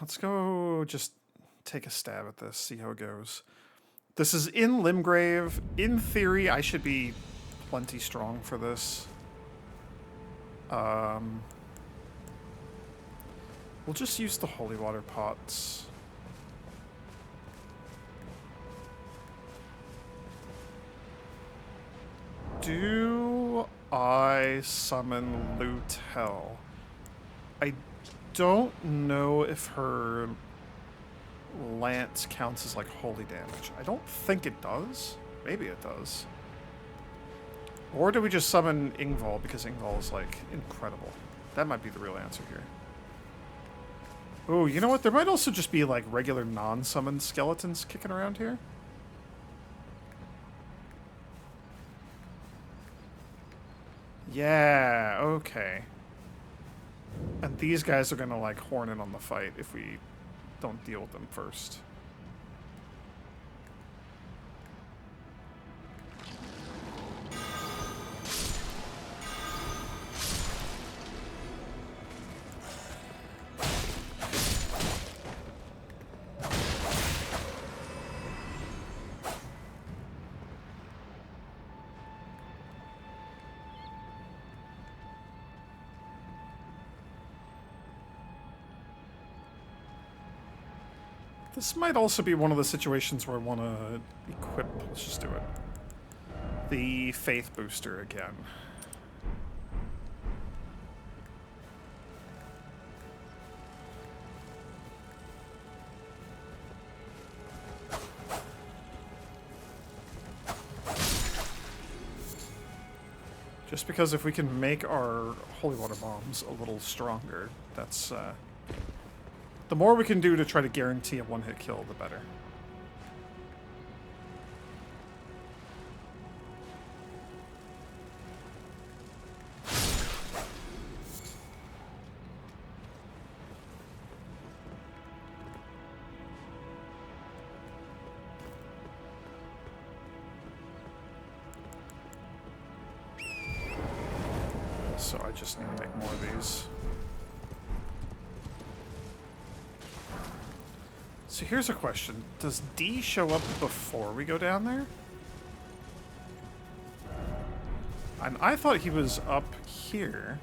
Let's go just take a stab at this, see how it goes. This is in Limgrave. In theory, I should be plenty strong for this. We'll just use the holy water pots. Do I summon Lutel? I don't know if her lance counts as like holy damage. I don't think it does. Maybe it does. Or do we just summon Ingval because Ingval is like incredible? That might be the real answer here. Oh, you know what? There might also just be like regular non-summoned skeletons kicking around here. Yeah, okay. And these guys are gonna like horn in on the fight if we don't deal with them first. This might also be one of the situations where I want to equip, let's just do it, the Faith Booster again. Just because if we can make our holy water bombs a little stronger, that's the more we can do to try to guarantee a one-hit kill, the better. So I just need to make more of these. So here's a question. Does D show up before we go down there? And I thought he was up here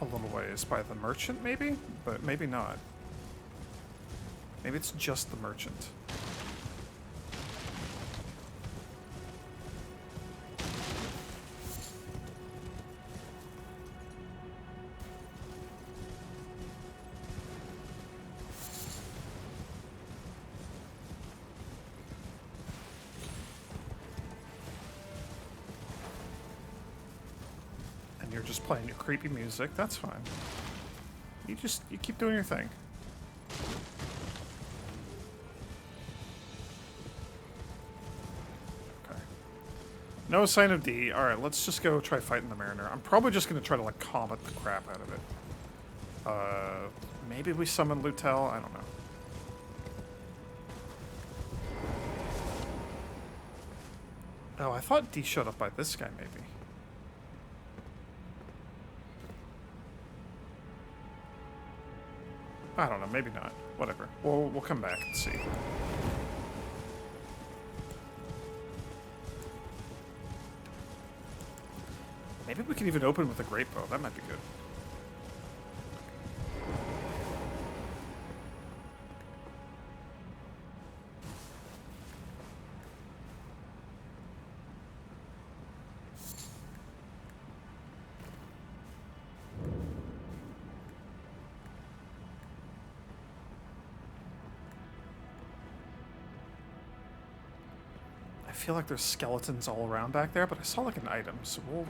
a little ways by the merchant, maybe? But maybe not. Maybe it's just the merchant. You're just playing your creepy music, that's fine. You keep doing your thing. Okay. No sign of D. Alright, let's just go try fighting the Mariner. I'm probably just gonna try to like combat the crap out of it. Maybe we summon Lutel? I don't know. Oh, I thought D showed up by this guy, maybe. I don't know, maybe not. Whatever. We'll come back and see. Maybe we can even open with a great bow. That might be good. I feel like there's skeletons all around back there, but I saw like an item, so we'll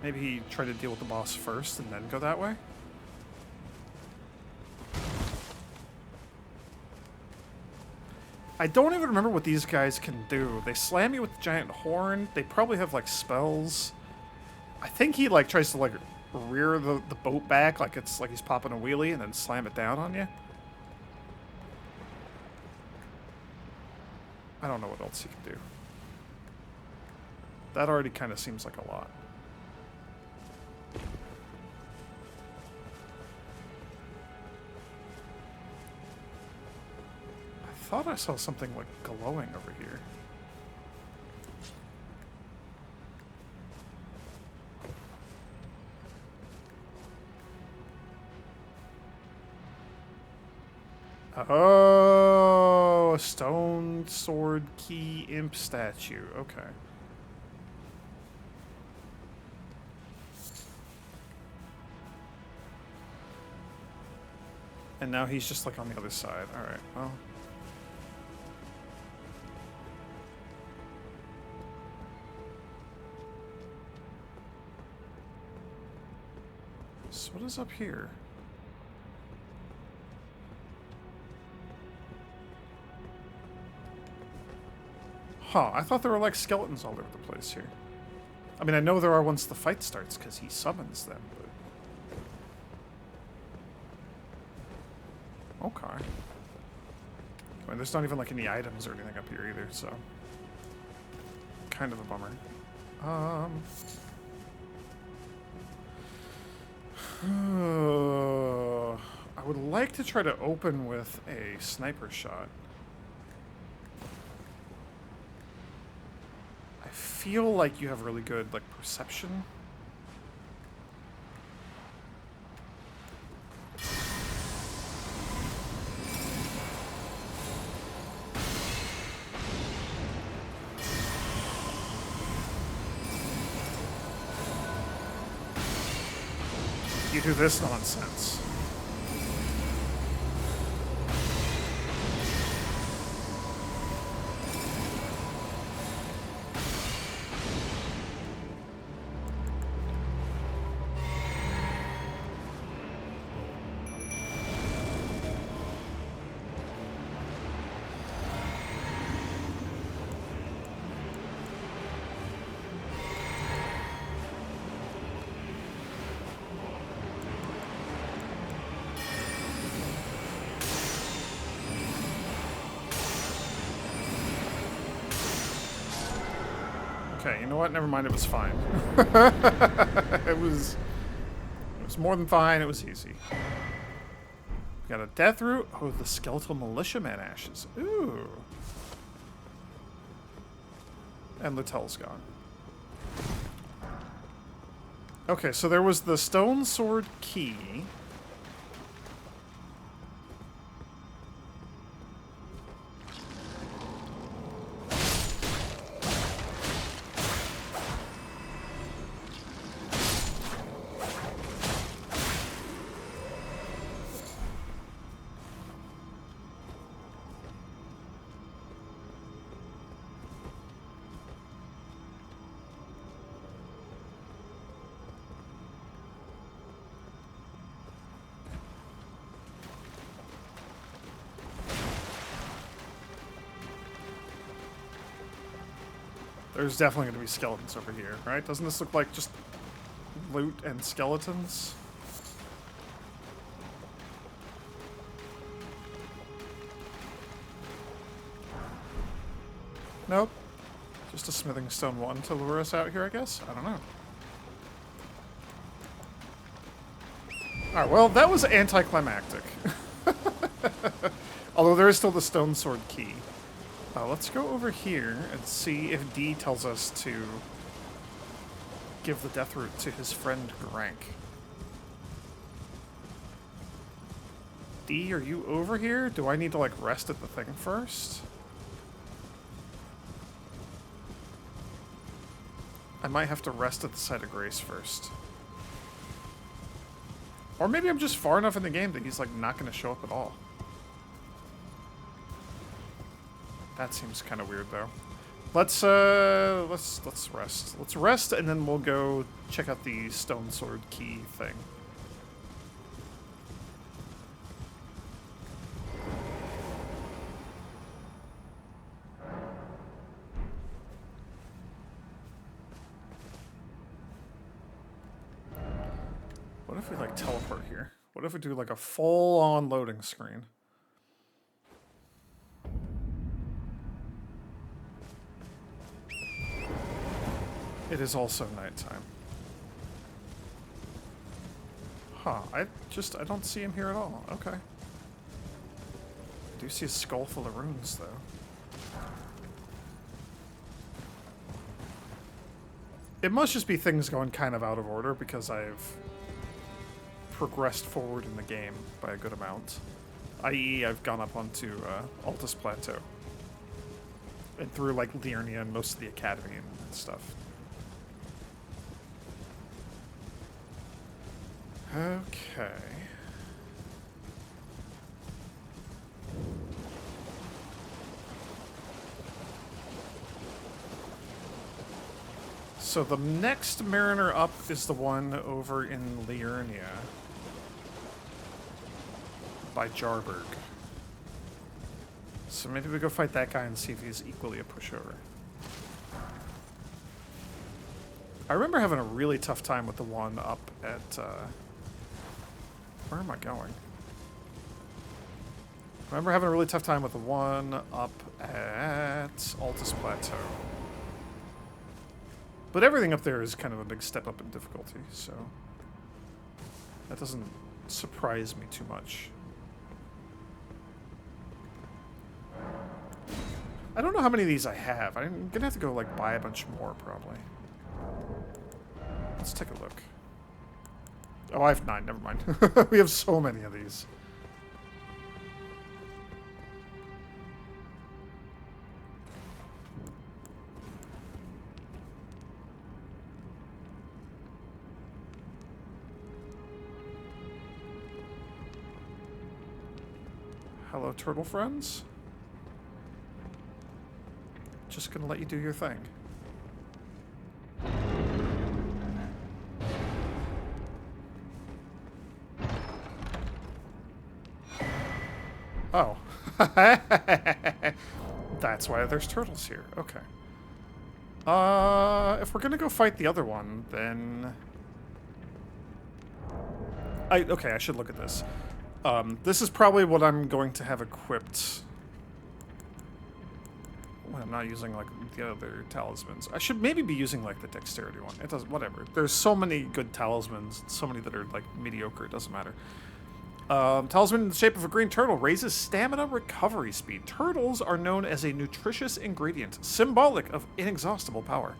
maybe try to deal with the boss first and then go that way. I don't even remember what these guys can do. They slam you with the giant horn. They probably have like spells. I think he like tries to like rear the boat back like it's like he's popping a wheelie and then slam it down on you. I don't know what else he can do. That already kind of seems like a lot. I thought I saw something like glowing over here. Oh, a stone sword key imp statue. Okay. And now he's just like on the other side. Alright, well. So what is up here? Huh, I thought there were like skeletons all over the place here. I mean, I know there are once the fight starts because he summons them, but... Okay. I mean, there's not even like any items or anything up here either, so... Kind of a bummer. I would like to try to open with a sniper shot. I feel like you have really good, like, perception. You do this nonsense. Okay, you know what? Never mind, it was fine. It was more than fine, it was easy. We got a death root. Oh, the skeletal militiaman ashes. Ooh. And Little's gone. Okay, so there was the stone sword key. There's definitely going to be skeletons over here, right? Doesn't this look like just loot and skeletons? Nope. Just a smithing stone 1 to lure us out here, I guess? I don't know. Alright, well, that was anticlimactic. Although there is still the stone sword key. Let's go over here and see if D tells us to give the death root to his friend Grank. D, are you over here? Do I need to, like, rest at the thing first? I might have to rest at the site of grace first. Or maybe I'm just far enough in the game that he's, like, not going to show up at all. That seems kind of weird, though. Let's rest. Let's rest, and then we'll go check out the stone sword key thing. What if we like teleport here? What if we do like a full-on loading screen? It is also nighttime. Huh, I don't see him here at all. Okay. I do see a skull full of runes, though. It must just be things going kind of out of order because I've progressed forward in the game by a good amount. I.e., I've gone up onto Altus Plateau. And through, like, Liurnia and most of the Academy and stuff. Okay. So the next Mariner up is the one over in Liurnia. By Jarberg. So maybe we go fight that guy and see if he's equally a pushover. I remember having a really tough time with the one up at, where am I going? I remember having a really tough time with the one up at Altus Plateau. But everything up there is kind of a big step up in difficulty, so that doesn't surprise me too much. I don't know how many of these I have. I'm gonna have to go, like, buy a bunch more, probably. Let's take a look. Oh, I have 9. Never mind. We have so many of these. Hello, turtle friends. Just gonna let you do your thing. Oh. That's why there's turtles here. Okay. If we're gonna go fight the other one, then... Okay, I should look at this. This is probably what I'm going to have equipped when I'm not using, like, the other talismans. I should maybe be using, like, the dexterity one. It doesn't... whatever. There's so many good talismans, so many that are, like, mediocre. It doesn't matter. Talisman in the shape of a green turtle raises stamina recovery speed. Turtles are known as a nutritious ingredient, symbolic of inexhaustible power.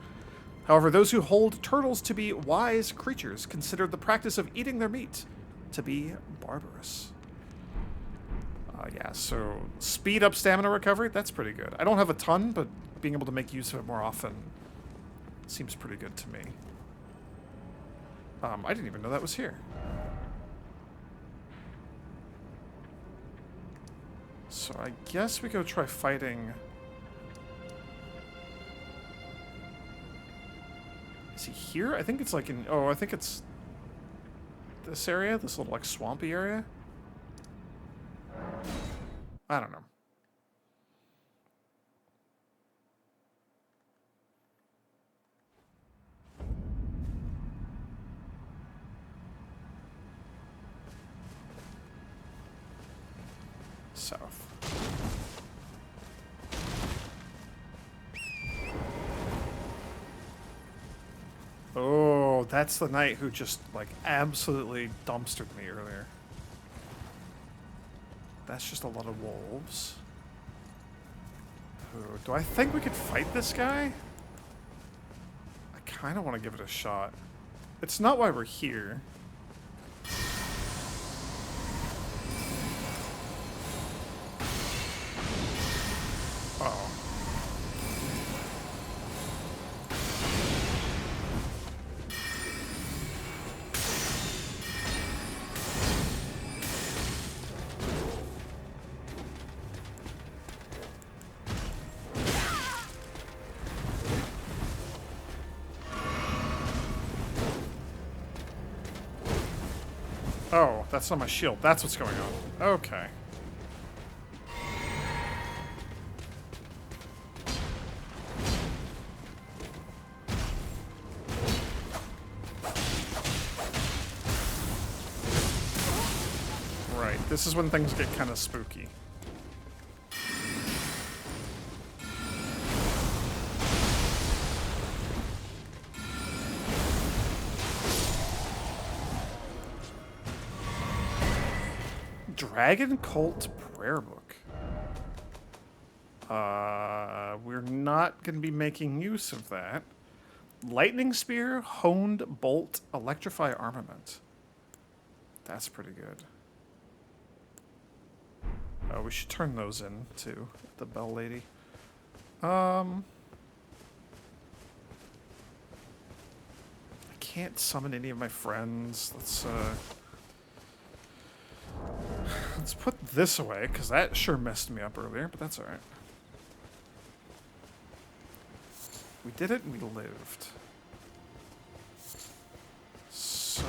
However, those who hold turtles to be wise creatures consider the practice of eating their meat to be barbarous. Yeah, so speed up stamina recovery, that's pretty good. I don't have a ton, but being able to make use of it more often seems pretty good to me. I didn't even know that was here. So I guess we go try fighting... Is he here? I think it's like in... Oh, I think it's... this area? This little, like, swampy area? I don't know. South. Oh, that's the knight who just, like, absolutely dumpstered me earlier. That's just a lot of wolves. Ooh, do I think we could fight this guy? I kind of want to give it a shot. It's not why we're here. Uh-oh. Oh, that's not my shield. That's what's going on. Okay. Right, this is when things get kind of spooky. Dragon Cult Prayer Book. We're not going to be making use of that. Lightning Spear, Honed Bolt, Electrify Armament. That's pretty good. Oh, we should turn those in, too. The Bell Lady. I can't summon any of my friends. Let's put this away, because that sure messed me up earlier, but that's alright. We did it and we lived. So,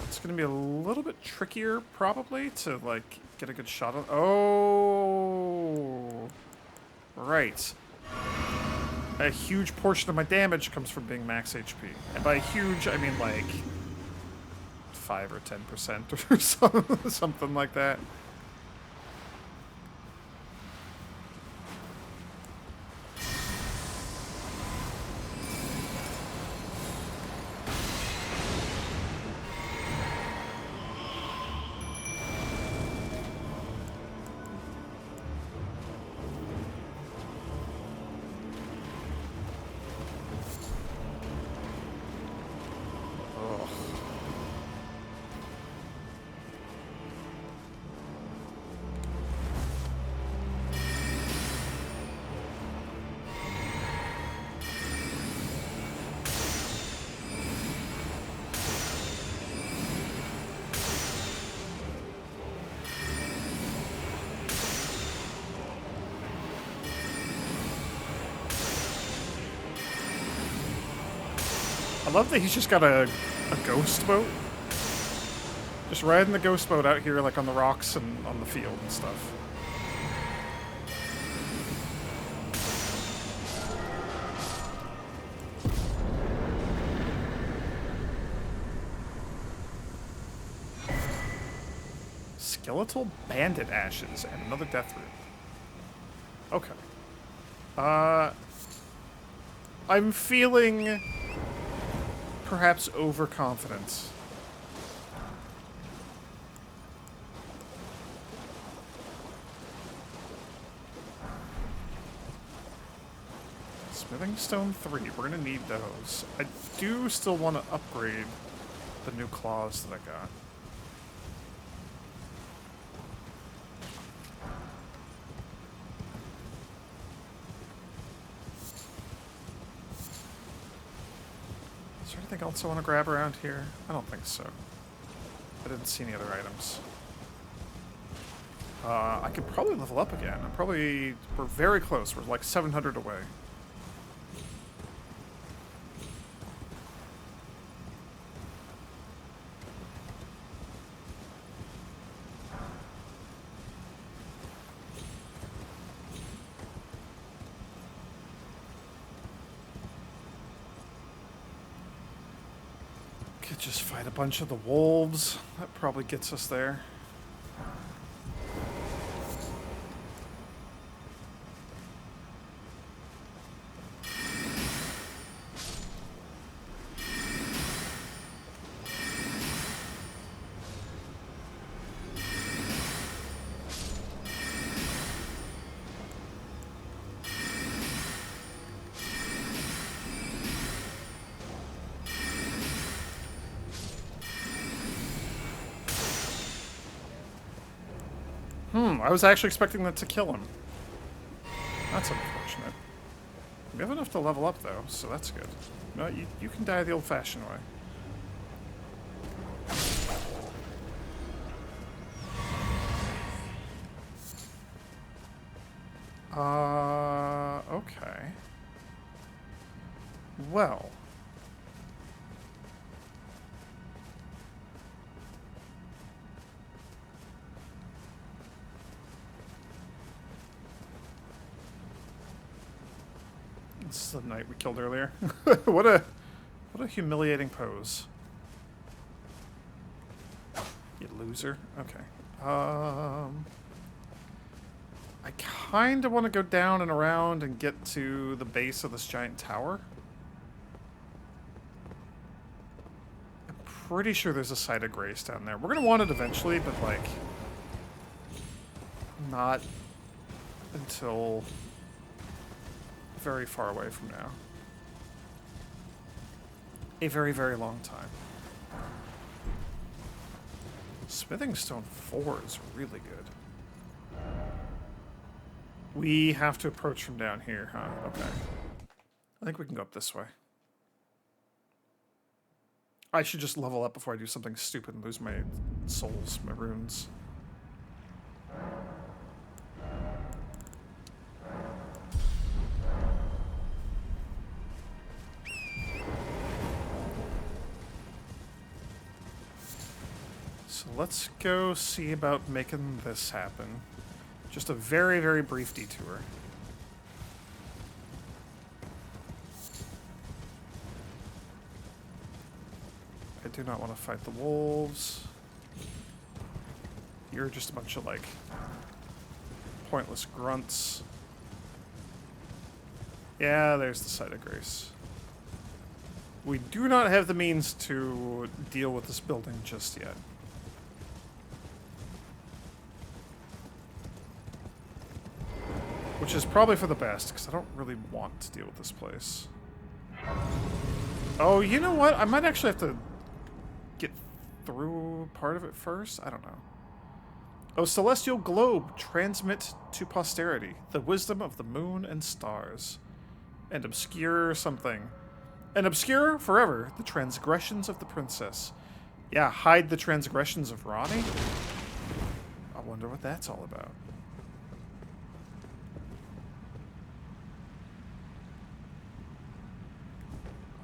it's going to be a little bit trickier, probably, to, like, get a good shot on... Oh! Right. A huge portion of my damage comes from being max HP. And by huge, I mean, like, 5 or 10% or something like that. I love that he's just got a ghost boat. Just riding the ghost boat out here, like, on the rocks and on the field and stuff. Skeletal Bandit Ashes and another Death Root. Okay. I'm feeling... perhaps overconfidence. Smithing Stone 3, we're gonna need those. I do still want to upgrade the new claws that I got. Is there anything else I want to grab around here? I don't think so. I didn't see any other items. I could probably level up again. We're very close. We're like 700 away. Could just fight a bunch of the wolves. That probably gets us there. I was actually expecting that to kill him. That's unfortunate. We have enough to level up, though, so that's good. No, you can die the old-fashioned way. Okay. Well. This is the knight we killed earlier. What a humiliating pose. You loser. Okay. I kind of want to go down and around and get to the base of this giant tower. I'm pretty sure there's a site of grace down there. We're going to want it eventually, but, like, not until very far away from now. A very, very long time. Smithing Stone 4 is really good. We have to approach from down here, huh? Okay. I think we can go up this way. I should just level up before I do something stupid and lose my souls, my runes. So let's go see about making this happen. Just a very, very brief detour. I do not want to fight the wolves. You're just a bunch of, like, pointless grunts. Yeah, there's the site of grace. We do not have the means to deal with this building just yet. Which is probably for the best, because I don't really want to deal with this place. Oh, you know what? I might actually have to get through part of it first? I don't know. Oh, celestial globe, transmit to posterity the wisdom of the moon and stars. And obscure something. And obscure forever the transgressions of the princess. Yeah, hide the transgressions of Ronnie? I wonder what that's all about.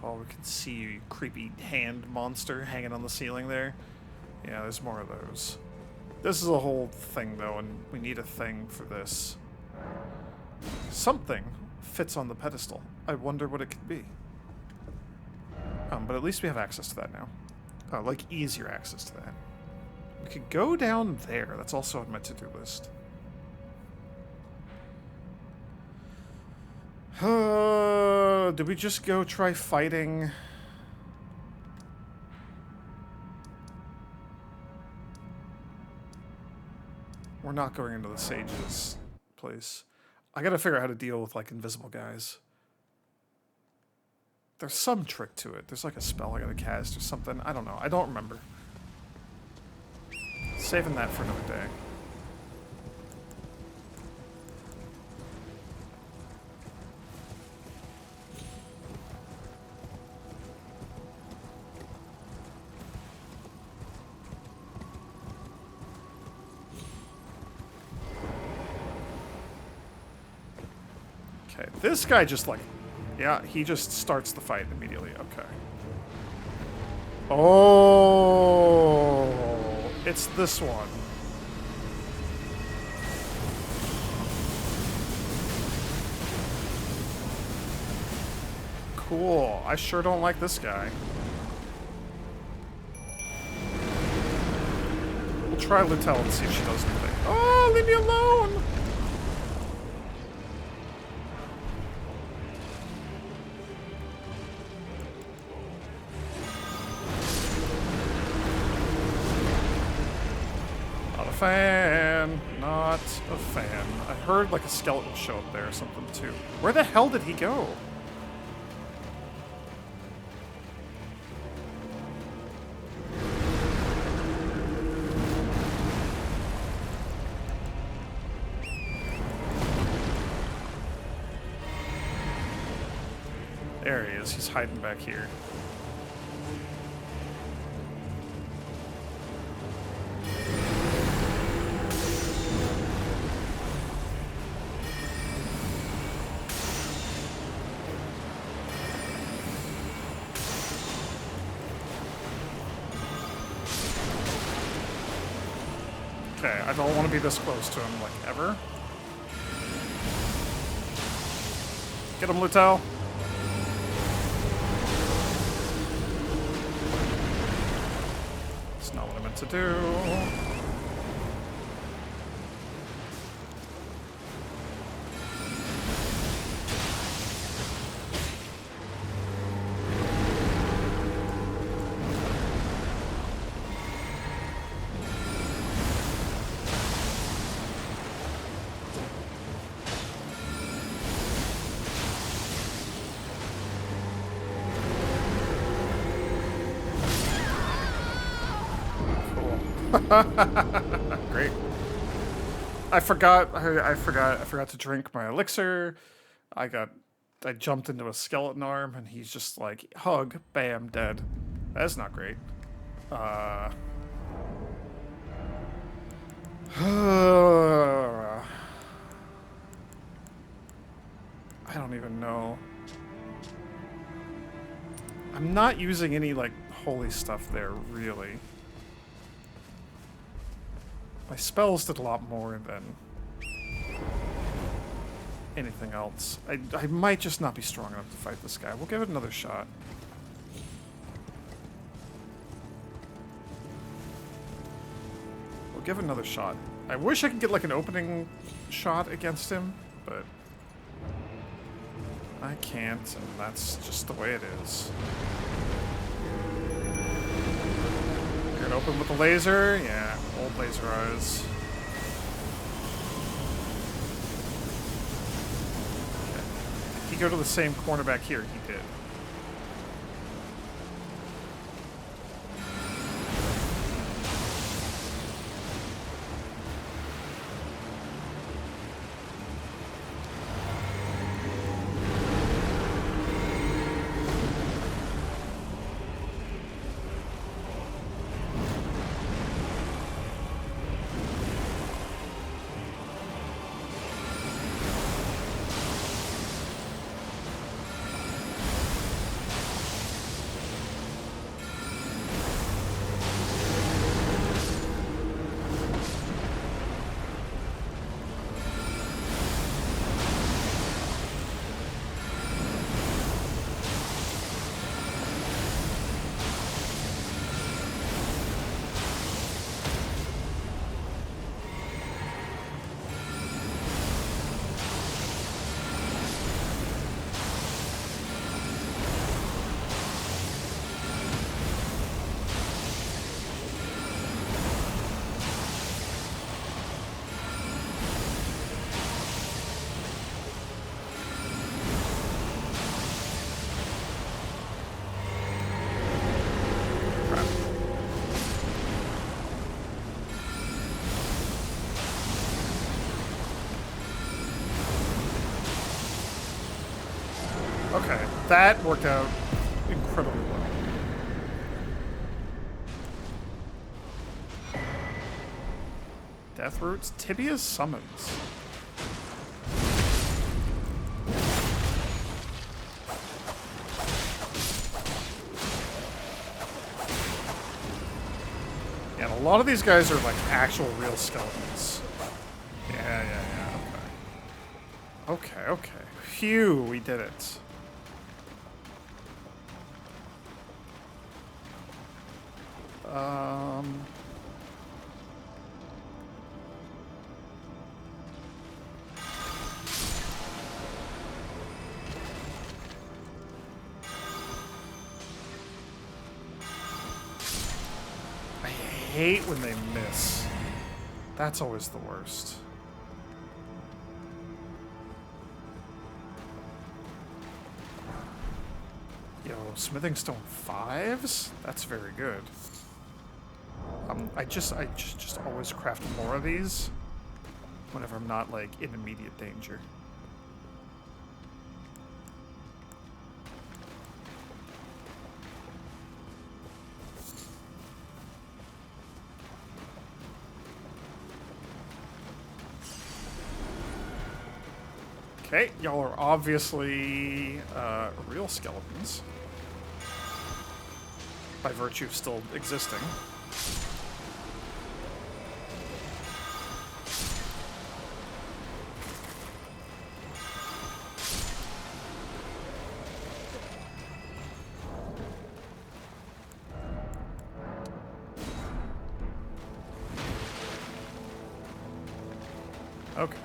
Oh, we can see a creepy hand monster hanging on the ceiling there. Yeah, there's more of those. This is a whole thing, though, and we need a thing for this. Something fits on the pedestal. I wonder what it could be. But at least we have access to that now. Like, easier access to that. We could go down there. That's also on my to-do list. Did we just go try fighting? We're not going into the sage's place. I gotta figure out how to deal with, like, invisible guys. There's some trick to it. There's like a spell I gotta cast or something. I don't know. I don't remember. Saving that for another day. Okay, this guy just like... Yeah, he just starts the fight immediately. Okay. Oh, it's this one. Cool. I sure don't like this guy. We'll try Lutel and see if she does anything. Oh, leave me alone! Fan. Not a fan. I heard like a skeleton show up there or something too. Where the hell did he go? There he is. He's hiding back here. Okay, I don't want to be this close to him, like, ever. Get him, Lutel. That's not what I meant to do. Great. I forgot to drink my elixir. I jumped into a skeleton arm and he's just like, hug, bam, dead. That's not great. I don't even know. I'm not using any, like, holy stuff there, really. My spells did a lot more than anything else. I might just not be strong enough to fight this guy. We'll give it another shot. We'll give it another shot. I wish I could get, like, an opening shot against him, but I can't, and that's just the way it is. You're gonna open with the laser? Yeah, old laser eyes. Okay. Did he go to the same corner back here? He did. Okay, that worked out incredibly well. Death Roots, Tibia's Summons. Yeah, and a lot of these guys are like actual real skeletons. Yeah, okay. Okay. Phew, we did it. I hate when they miss. That's always the worst. Yo, smithing stone 5s? That's very good. I just always craft more of these whenever I'm not, like, in immediate danger. Okay, y'all are obviously real skeletons by virtue of still existing. Okay.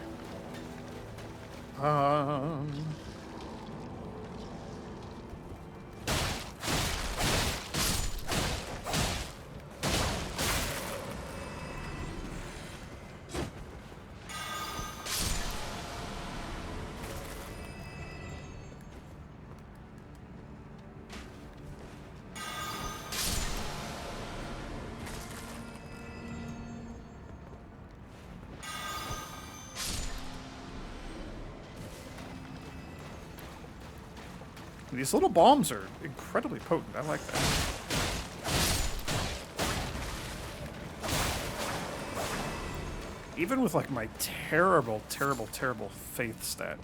Um... These little bombs are incredibly potent. I like that. Even with like my terrible, terrible, terrible faith stat.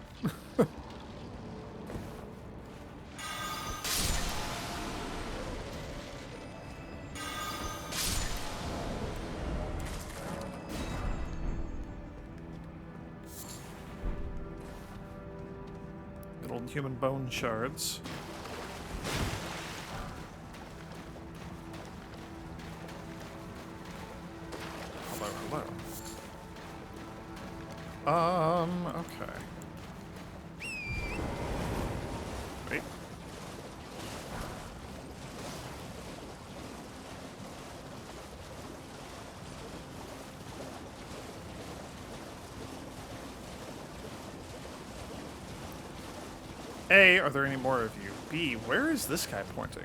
Little human bone shards. Hello, hello. Okay. Wait. A, are there any more of you? B, where is this guy pointing?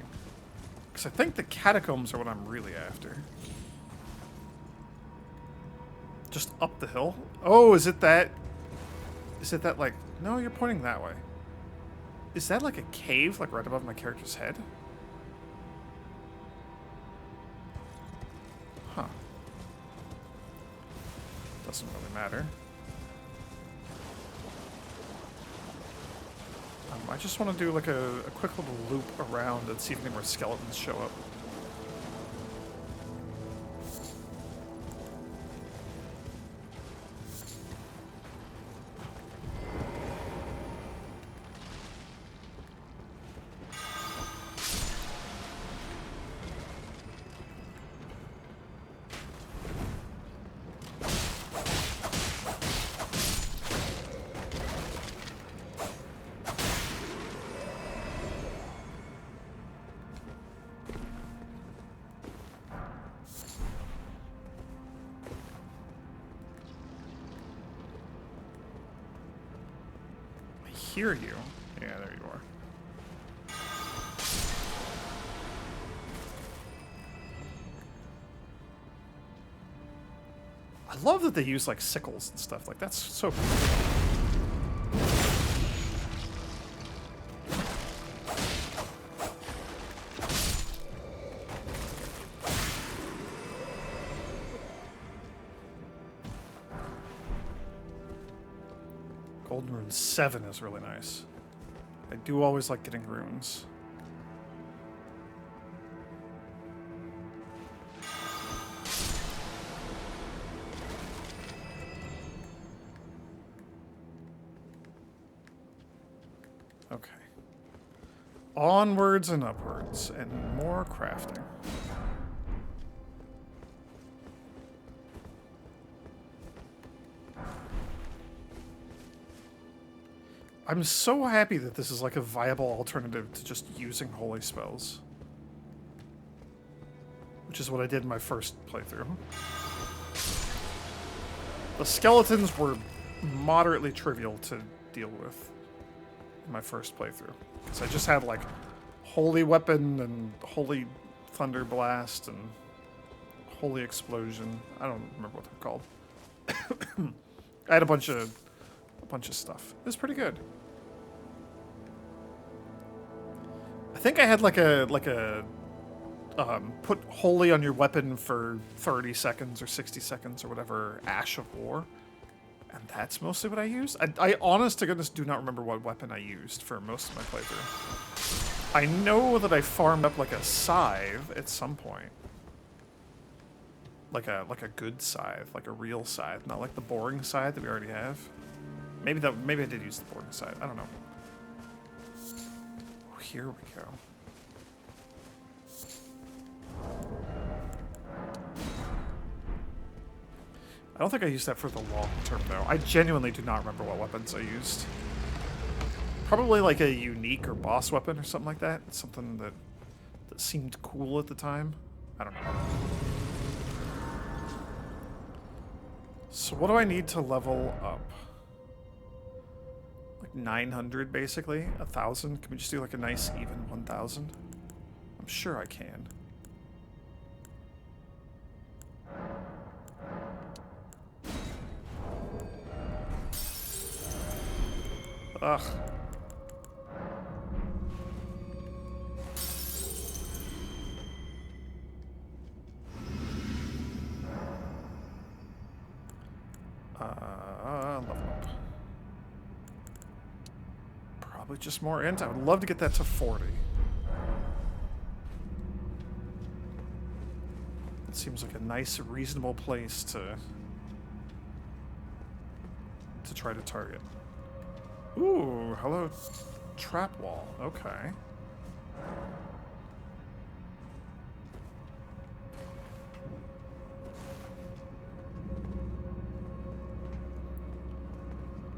Because I think the catacombs are what I'm really after. Just up the hill? Oh, is it that? Is it that, like... No, you're pointing that way. Is that like a cave, like right above my character's head? Huh. Doesn't really matter. I just want to do like a quick little loop around and see if any more skeletons show up. Hear you. Yeah, there you are. I love that they use like sickles and stuff. Like that's so cool. Golden Rune 7 is really nice. I do always like getting runes. Okay. Onwards and upwards, and more crafting. I'm so happy that this is like a viable alternative to just using holy spells. Which is what I did in my first playthrough. The skeletons were moderately trivial to deal with in my first playthrough. Because I just had like Holy Weapon and Holy Thunder Blast and Holy Explosion. I don't remember what they're called. I had a bunch of stuff. It was pretty good. I think I had like a put holy on your weapon for 30 seconds or 60 seconds or whatever, Ash of War. And that's mostly what I used. I honest to goodness do not remember what weapon I used for most of my playthrough. I know that I farmed up like a scythe at some point. Like a good scythe, like a real scythe, not like the boring scythe that we already have. Maybe I did use the boring scythe. I don't know. Oh, here we go. I don't think I used that for the long term, though. I genuinely do not remember what weapons I used. Probably like a unique or boss weapon or something like that. Something that seemed cool at the time. I don't know. So what do I need to level up? Like 900, basically? 1,000? Can we just do like a nice even 1,000? I'm sure I can. Ugh. Level up. Probably just more int. I would love to get that to 40. It seems like a nice, reasonable place to try to target. Ooh, hello, trap wall. Okay.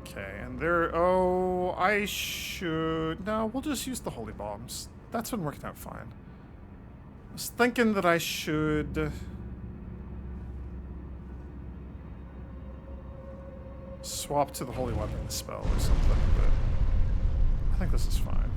Okay, and there... Oh, I should... No, we'll just use the holy bombs. That's been working out fine. I was thinking that I should... swap to the holy weapon spell or something, but I think this is fine.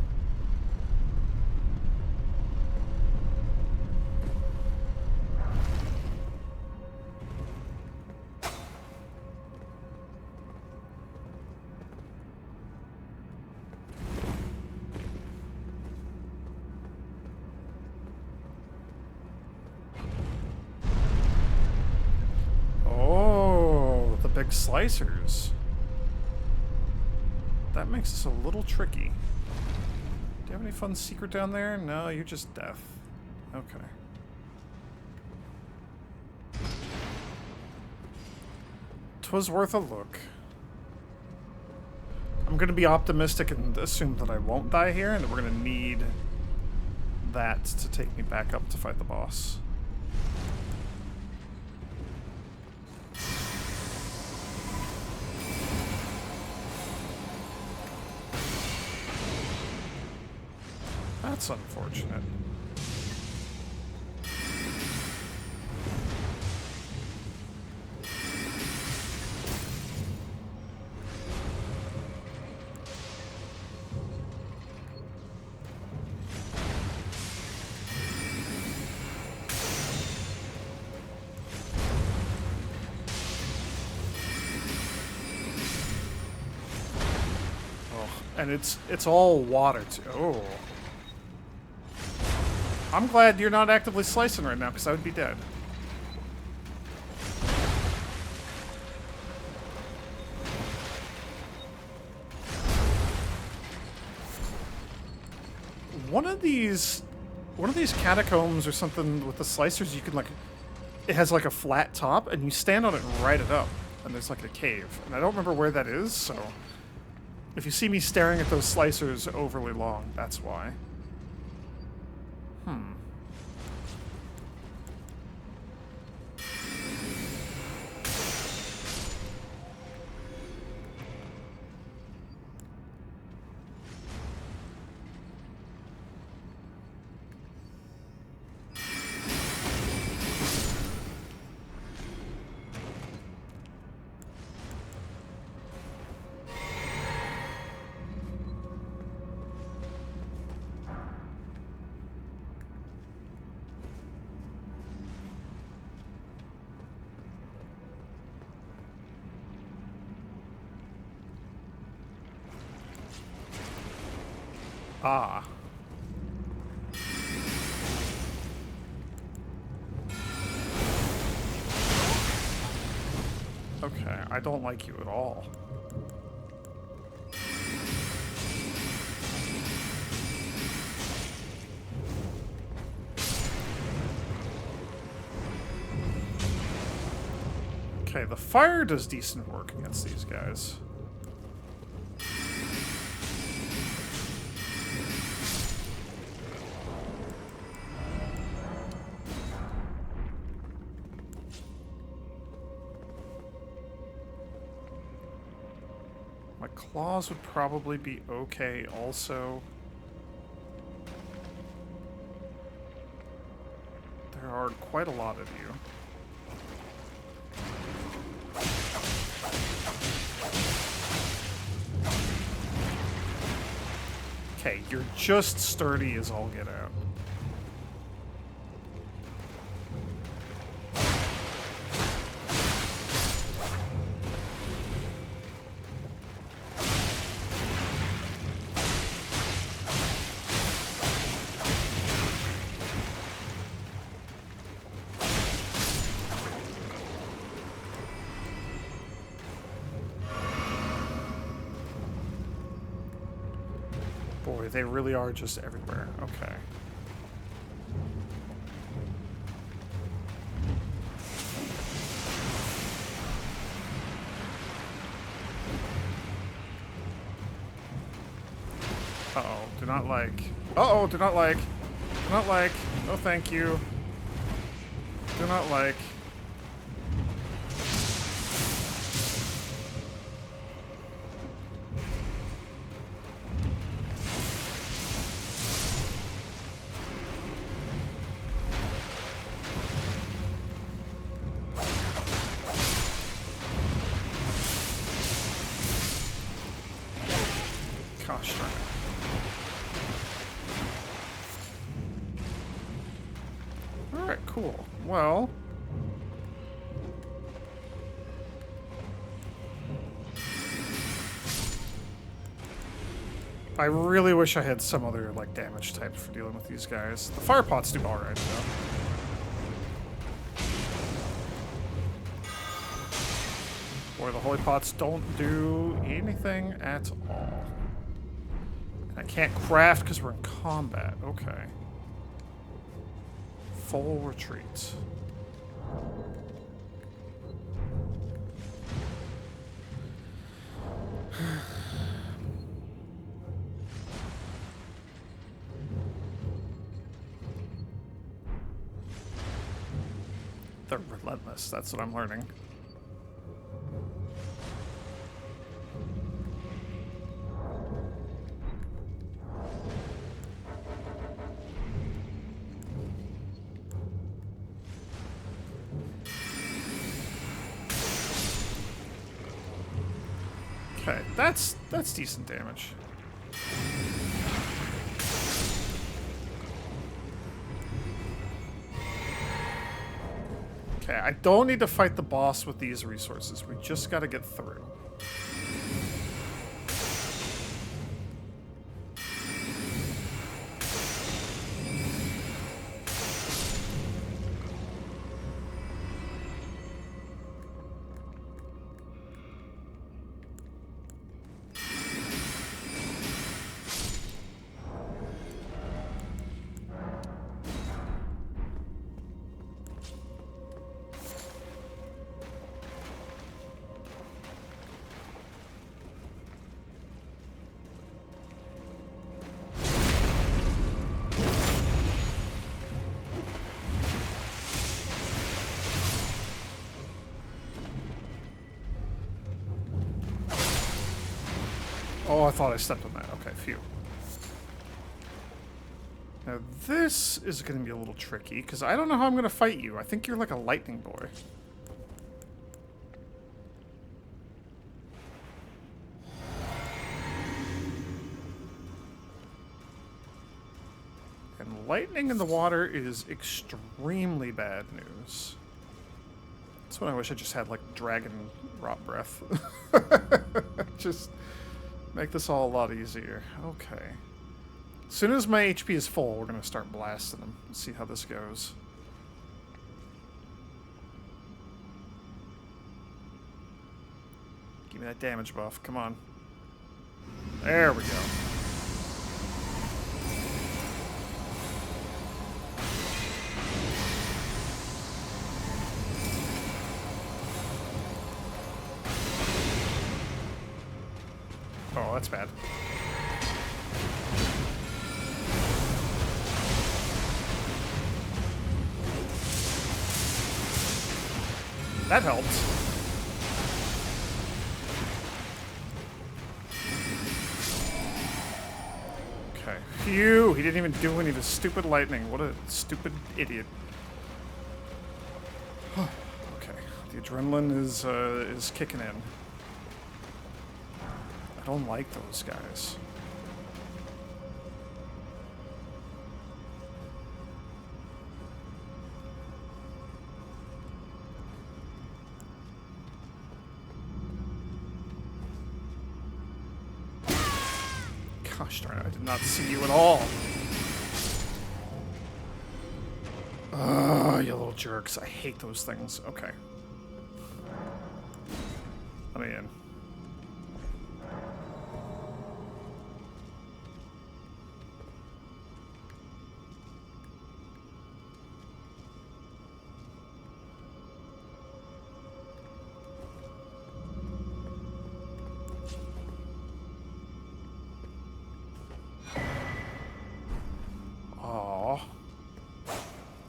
Big slicers. That makes this a little tricky. Do you have any fun secret down there? No, you're just death. Okay. 'Twas worth a look. I'm gonna be optimistic and assume that I won't die here, and that we're gonna need that to take me back up to fight the boss. That's unfortunate. Oh, and it's all water too. Oh. I'm glad you're not actively slicing right now, because I would be dead. One of these catacombs or something with the slicers, you can like, it has like a flat top, and you stand on it and ride it up, and there's like a cave. And I don't remember where that is, so if you see me staring at those slicers overly long, that's why. Ah. Okay, I don't like you at all. Okay, the fire does decent work against these guys. Claws would probably be okay also. There are quite a lot of you. Okay, you're just sturdy as all get out. Boy, they really are just everywhere. Okay. Uh-oh, do not like. Uh-oh, do not like. Do not like. No thank you. Do not like. Gosh darn it. Alright, cool. Well. I really wish I had some other, like, damage types for dealing with these guys. The fire pots do alright, though. Boy, the holy pots don't do anything at all. I can't craft because we're in combat. Okay. Full retreat. They're relentless. That's what I'm learning. Okay, that's decent damage. Okay, I don't need to fight the boss with these resources. We just got to get through. Oh, I thought I stepped on that. Okay, phew. Now this is going to be a little tricky, because I don't know how I'm going to fight you. I think you're like a lightning boy. And lightning in the water is extremely bad news. That's when I wish I just had, like, dragon rot breath. Just make this all a lot easier. Okay. As soon as my HP is full, we're going to start blasting them. Let's see how this goes. Give me that damage buff. Come on. There we go. Oh, that's bad. That helped. Phew! He didn't even do any of his stupid lightning. What a stupid idiot. Okay, the adrenaline is kicking in. I don't like those guys. Gosh darn it, I did not see you at all. Oh, you little jerks. I hate those things. Okay. Let me in.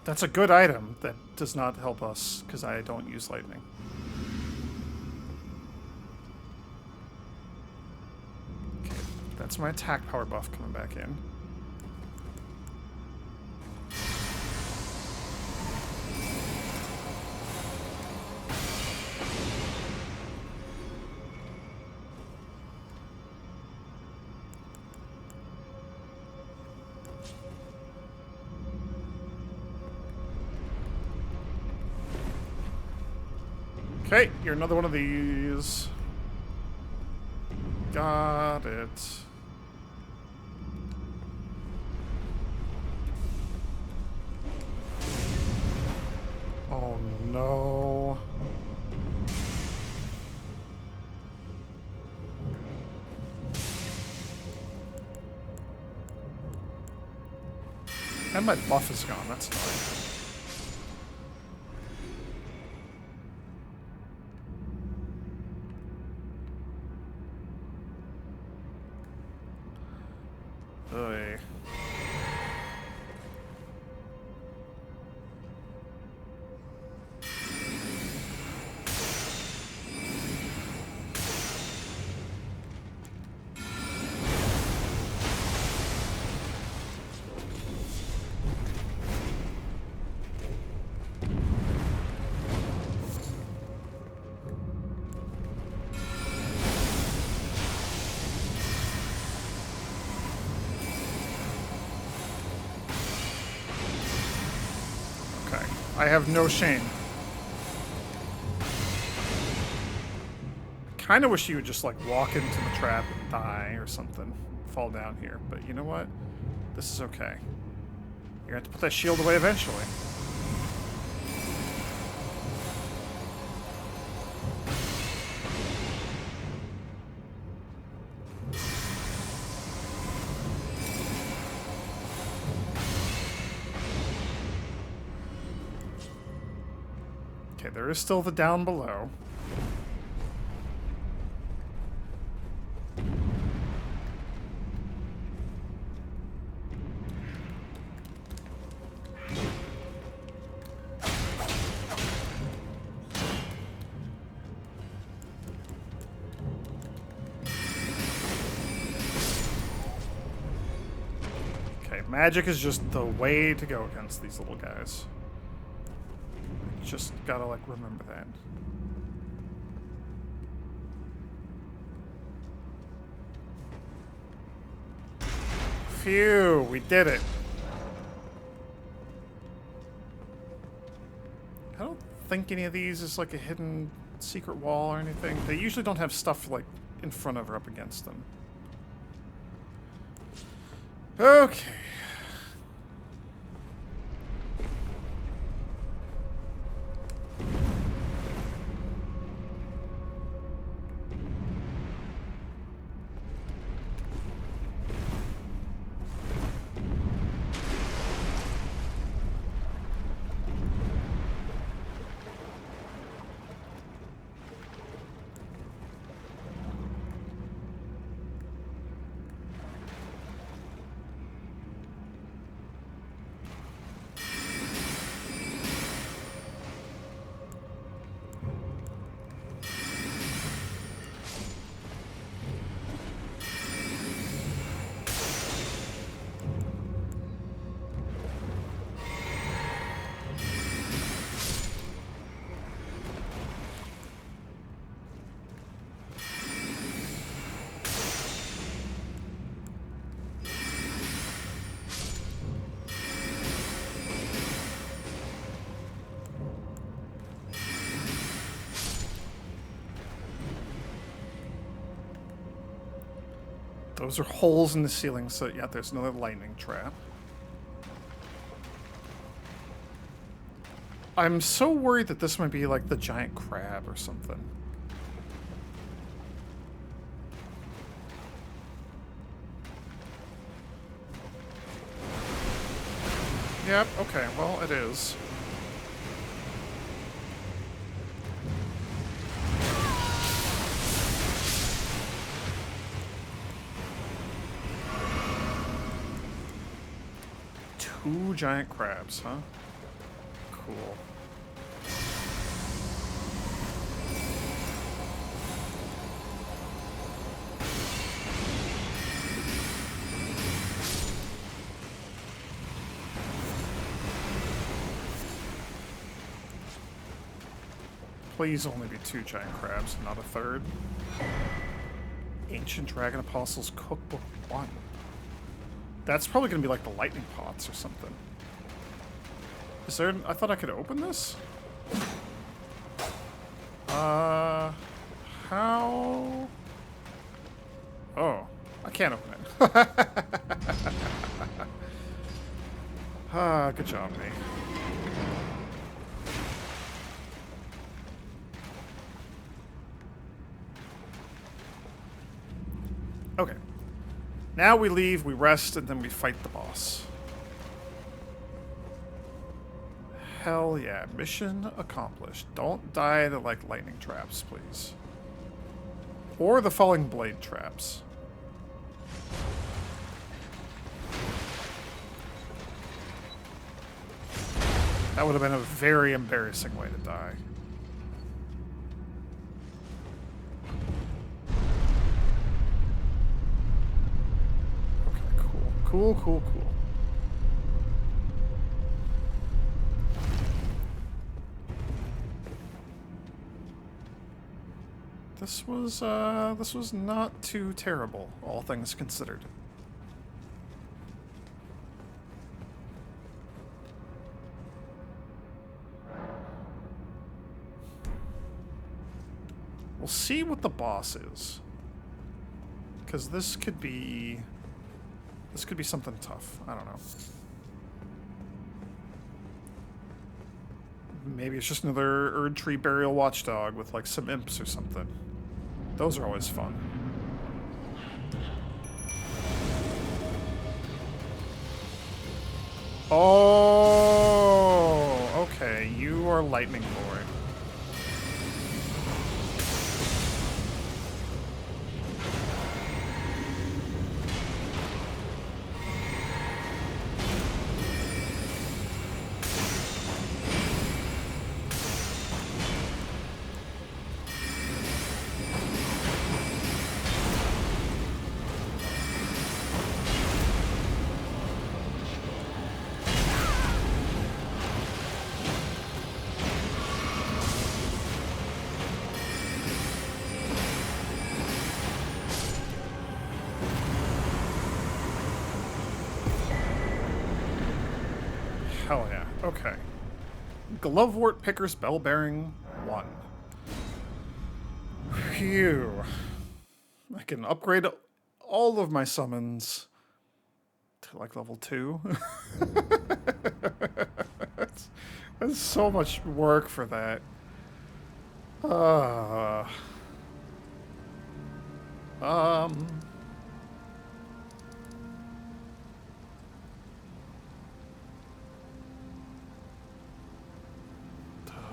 That's a good item that does not help us, because I don't use lightning. Okay, that's my attack power buff coming back in. Okay, you're another one of these. Got it. Oh no. And my buff is gone, that's annoying. Oy. I have no shame. Kinda wish you would just like walk into the trap and die or something. Fall down here. But you know what? This is okay. You're gonna have to put that shield away eventually. Okay, there is still the down below. Okay, magic is just the way to go against these little guys. Just gotta, like, remember that. Phew, we did it. I don't think any of these is, like, a hidden secret wall or anything. They usually don't have stuff, like, in front of or up against them. Okay. Those are holes in the ceiling, so yeah, there's another lightning trap. I'm so worried that this might be like the giant crab or something. Yep, okay, well, it is. Two giant crabs, huh? Cool. Please only be two giant crabs, not a third. Ancient Dragon Apostles Cookbook 1. That's probably going to be like the lightning pots or something. Is there... I thought I could open this? How... Oh. I can't open it. Good job, me. Okay. Now we leave, we rest, and then we fight the boss. Hell yeah. Mission accomplished. Don't die to, like, lightning traps, please. Or the falling blade traps. That would have been a very embarrassing way to die. Cool, cool, cool. This was not too terrible, all things considered. We'll see what the boss is. Because this could be something tough. I don't know. Maybe it's just another Erd Tree Burial Watchdog with like some imps or something. Those are always fun. Oh, okay. You are Lightning Boy. Hell yeah. Okay. Glovewort Picker's Bell Bearing 1. Phew. I can upgrade all of my summons to like level 2. That's so much work for that.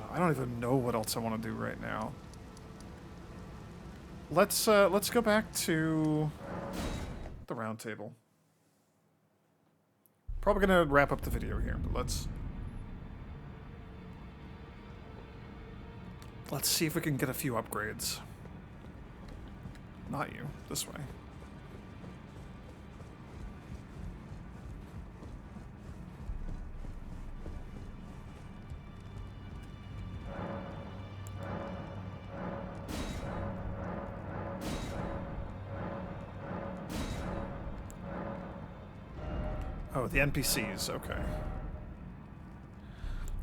I don't even know what else I want to do right now. Let's go back to the round table. Probably gonna wrap up the video here, but let's see if we can get a few upgrades. Not you, this way. Oh, the NPCs, okay.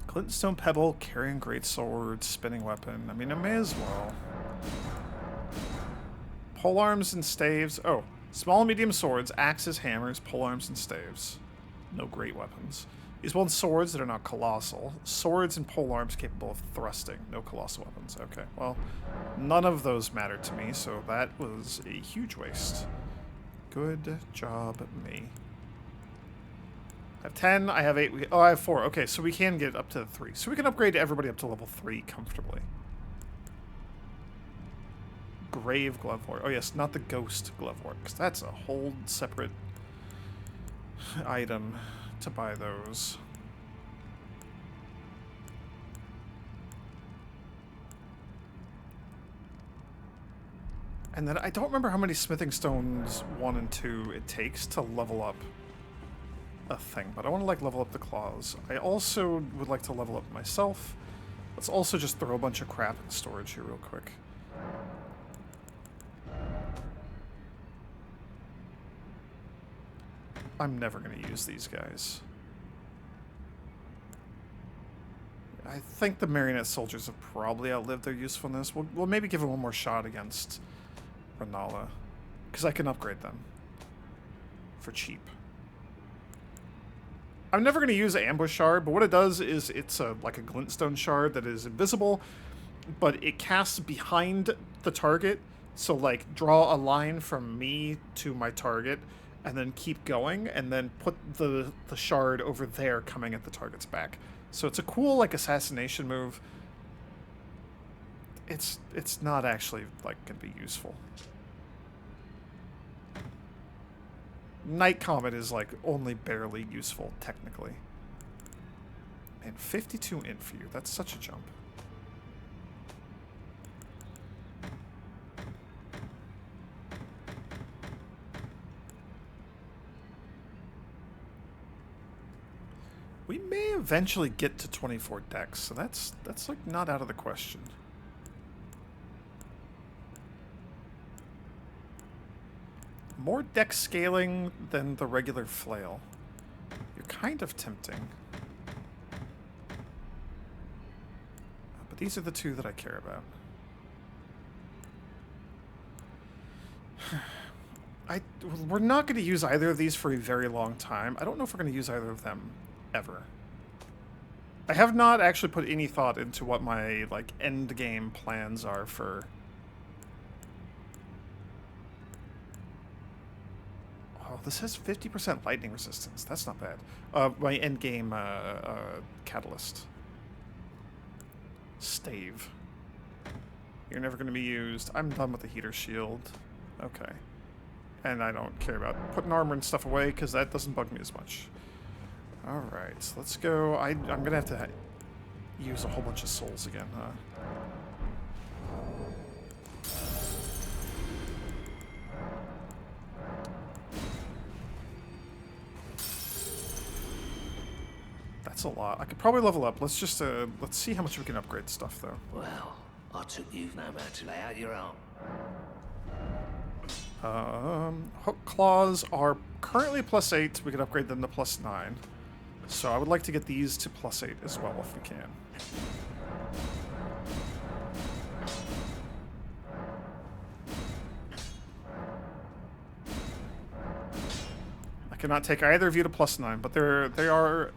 Glintstone Pebble, Carrying Great Sword, Spinning Weapon. I mean, I may as well. Polearms and Staves. Oh, Small and medium swords, axes, hammers, polearms, and staves. No great weapons. These ones swords that are not colossal. Swords and polearms capable of thrusting. No colossal weapons. Okay, well, none of those mattered to me, so that was a huge waste. Good job, me. I have 10, I have 8, I have 4. Okay, so we can get up to 3. So we can upgrade everybody up to level 3 comfortably. Grave glove work. Oh yes, not the ghost glove work, because that's a whole separate item to buy those. And then I don't remember how many smithing stones 1 and 2 it takes to level up a thing, but I want to like level up the claws. I also would like to level up myself. Let's also just throw a bunch of crap in storage here real quick. I'm never going to use these guys. I think the marionette soldiers have probably outlived their usefulness. We'll maybe give them one more shot against Renala, because I can upgrade them for cheap. I'm never going to use an ambush shard, but what it does is it's like a glintstone shard that is invisible, but it casts behind the target. So like draw a line from me to my target and then keep going and then put the shard over there coming at the target's back. So it's a cool like assassination move. It's not actually like going to be useful. Night Comet is like only barely useful technically. And 52 int for you. That's such a jump. We may eventually get to 24 decks, so that's like not out of the question. More deck scaling than the regular flail. You're kind of tempting. But these are the two that I care about. We're not going to use either of these for a very long time. I don't know if we're going to use either of them ever. I have not actually put any thought into what my like end game plans are for. Oh, this has 50% lightning resistance. That's not bad. My end game catalyst. Stave. You're never going to be used. I'm done with the heater shield. Okay. And I don't care about putting armor and stuff away because that doesn't bug me as much. Alright, let's go. I'm going to have to use a whole bunch of souls again, huh? That's a lot. I could probably level up. Let's just, let's see how much we can upgrade stuff, though. Well, I took you no man to lay out your own. Hook claws are currently +8. We could upgrade them to +9. So I would like to get these to +8 as well if we can. I cannot take either of you to +9, but they are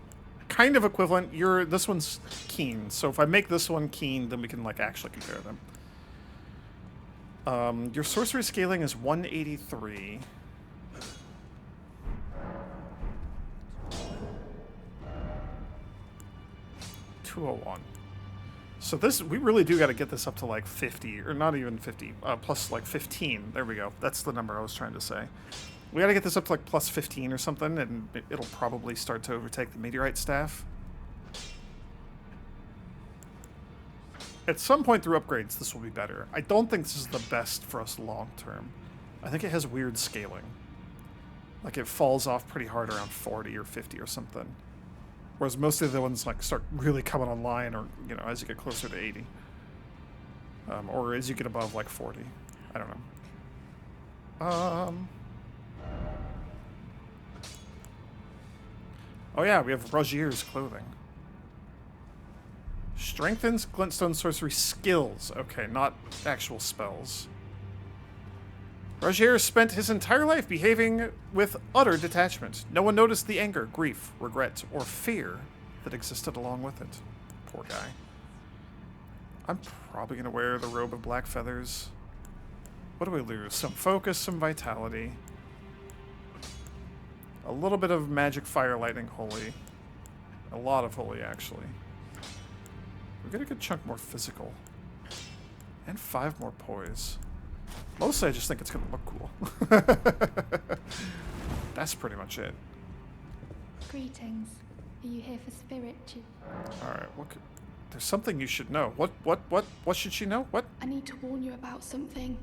kind of equivalent. This one's keen, so if I make this one keen, then we can like actually compare them. Your sorcery scaling is 183. $201. So this, we really do got to get this up to like 50, or not even 50, plus like 15. There we go. That's the number I was trying to say. We got to get this up to like plus 15 or something, and it'll probably start to overtake the meteorite staff. At some point through upgrades, this will be better. I don't think this is the best for us long term. I think it has weird scaling. Like it falls off pretty hard around 40 or 50 or something. Whereas most of the ones like start really coming online, or you know, as you get closer to 80, or as you get above like 40. I don't know. Oh yeah, we have Rogier's clothing. Strengthens glintstone sorcery skills. Okay, not actual spells. Roger spent his entire life behaving with utter detachment. No one noticed the anger, grief, regret, or fear that existed along with it. Poor guy. I'm probably going to wear the robe of black feathers. What do we lose? Some focus, some vitality. A little bit of magic, fire, lightning, holy. A lot of holy, actually. We get a good chunk more physical. And 5 more poise. Mostly I just think it's going to look cool. That's pretty much it. Greetings. Are you here for spirit? Alright, there's something you should know. What should she know? What? I need to warn you about something.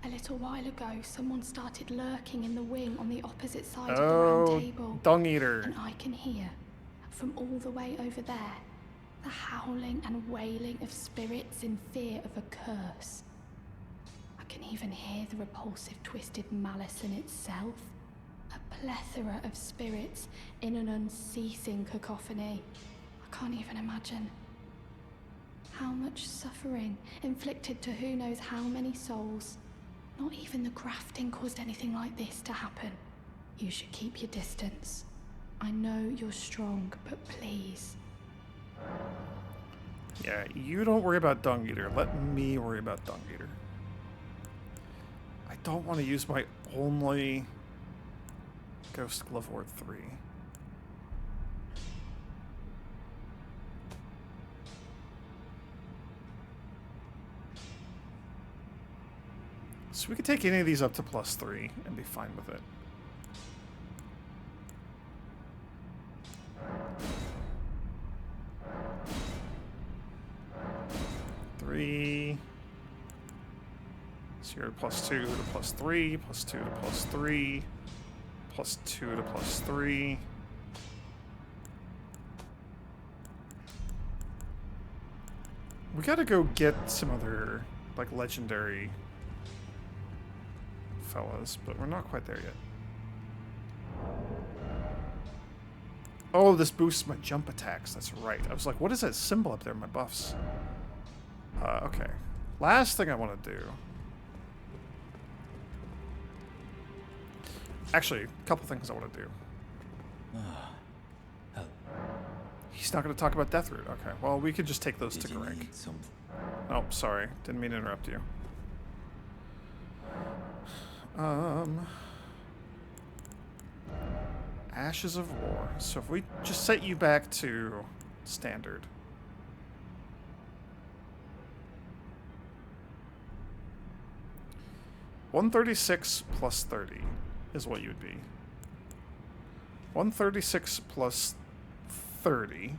A little while ago, someone started lurking in the wing on the opposite side of the round table. Dung Eater. And I can hear, from all the way over there, the howling and wailing of spirits in fear of a curse. I can even hear the repulsive, twisted malice in itself. A plethora of spirits in an unceasing cacophony. I can't even imagine. How much suffering inflicted to who knows how many souls. Not even the grafting caused anything like this to happen. You should keep your distance. I know you're strong, but please. Yeah, you don't worry about Dung Eater. Let me worry about Dung Eater. I don't want to use my only Ghost Glove Ward 3. So we could take any of these up to +3 and be fine with it. +3. So you're +2 to +3, +2 to +3, +2 to +3. We gotta go get some other, like, legendary fellas, but we're not quite there yet. Oh, this boosts my jump attacks. That's right. I was like, what is that symbol up there in my buffs? Okay. Last thing I want to do. Actually, a couple things I want to do. He's not going to talk about Deathroot. Okay. Well, we could just take those to Greg. Oh, sorry. Didn't mean to interrupt you. Ashes of War. So if we just set you back to standard. $136 plus 30 is what you'd be. 136 plus 30.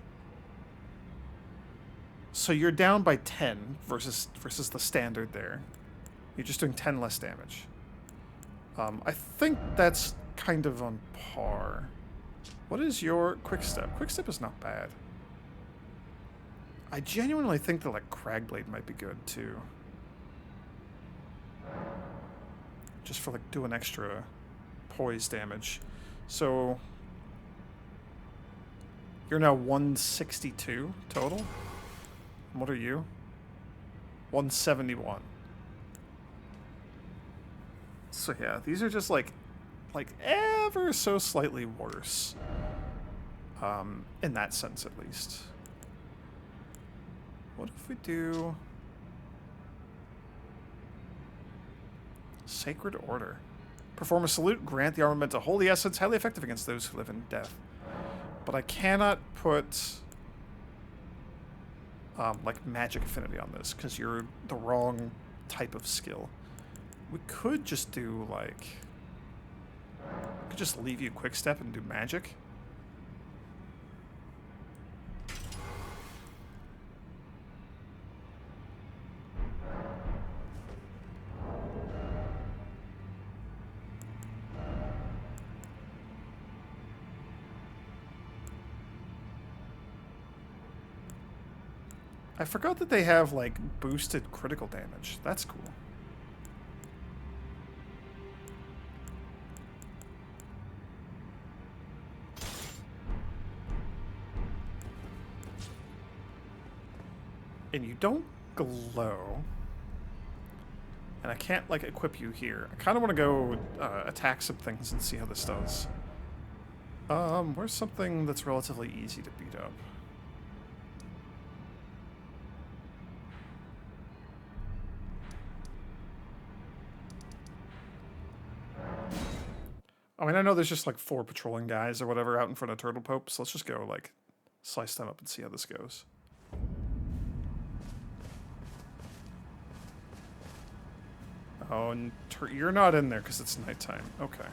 So you're down by 10 versus the standard there. You're just doing 10 less damage. I think that's kind of on par. What is your quick step? Quick step is not bad. I genuinely think that like Cragblade might be good too. Just for like doing extra poise damage. So you're now 162 total. And what are you? 171. So yeah, these are just like ever so slightly worse. In that sense, at least. What if we do Sacred Order? Perform a salute, grant the armament a holy essence, highly effective against those who live in death. But I cannot put like magic affinity on this because you're the wrong type of skill. We could just do like, we could just leave you quick step and do magic. I forgot that they have like boosted critical damage. That's cool. And you don't glow. And I can't, like, equip you here. I kind of want to go attack some things and see how this does. Where's something that's relatively easy to beat up? I mean, I know there's just, like, 4 patrolling guys or whatever out in front of Turtle Pope, so let's just go, like, slice them up and see how this goes. Oh, and you're not in there because it's nighttime. Okay.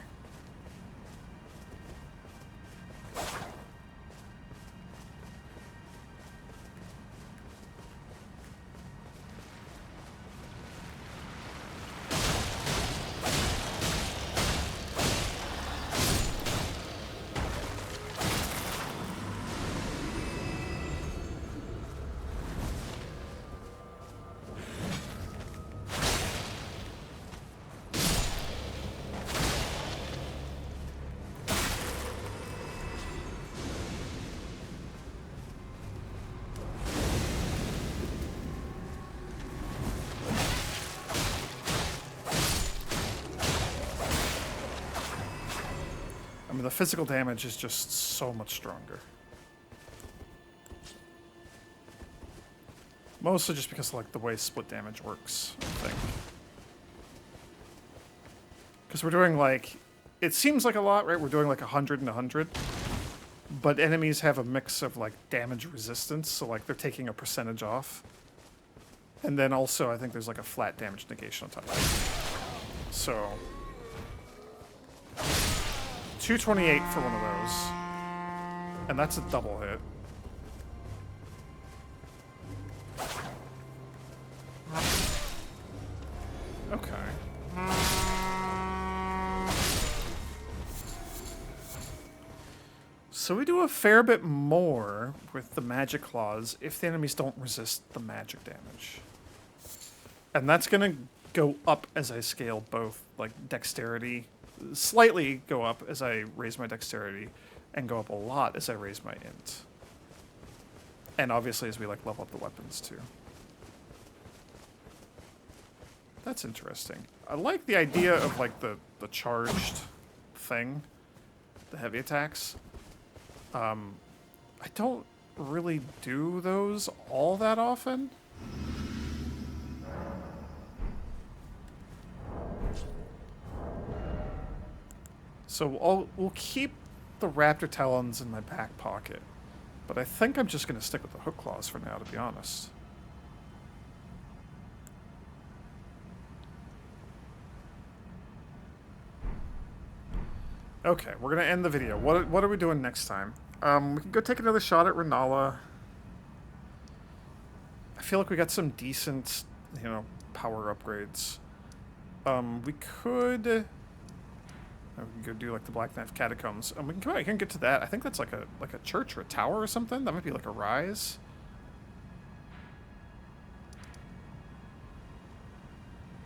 I mean, the physical damage is just so much stronger. Mostly just because of, like, the way split damage works, I think. Because we're doing, like... It seems like a lot, right? We're doing, like, 100 and 100. But enemies have a mix of, like, damage resistance, so, like, they're taking a percentage off. And then also, I think there's, like, a flat damage negation on top of it. So... 228 for one of those. And that's a double hit. Okay. So we do a fair bit more with the magic claws if the enemies don't resist the magic damage. And that's gonna go up as I scale both, like, dexterity. Slightly go up as I raise my dexterity, and go up a lot as I raise my int. And obviously as we, like, level up the weapons too. That's interesting. I like the idea of, like, the charged thing, the heavy attacks. I don't really do those all that often. So we'll keep the raptor talons in my back pocket, but I think I'm just going to stick with the hook claws for now, to be honest. Okay, we're going to end the video. What are we doing next time? We can go take another shot at Renala. I feel like we got some decent, you know, power upgrades. We could... We can go do, like, the Black Knife Catacombs. And we can come out here and get to that. I think that's like a church or a tower or something. That might be like a rise.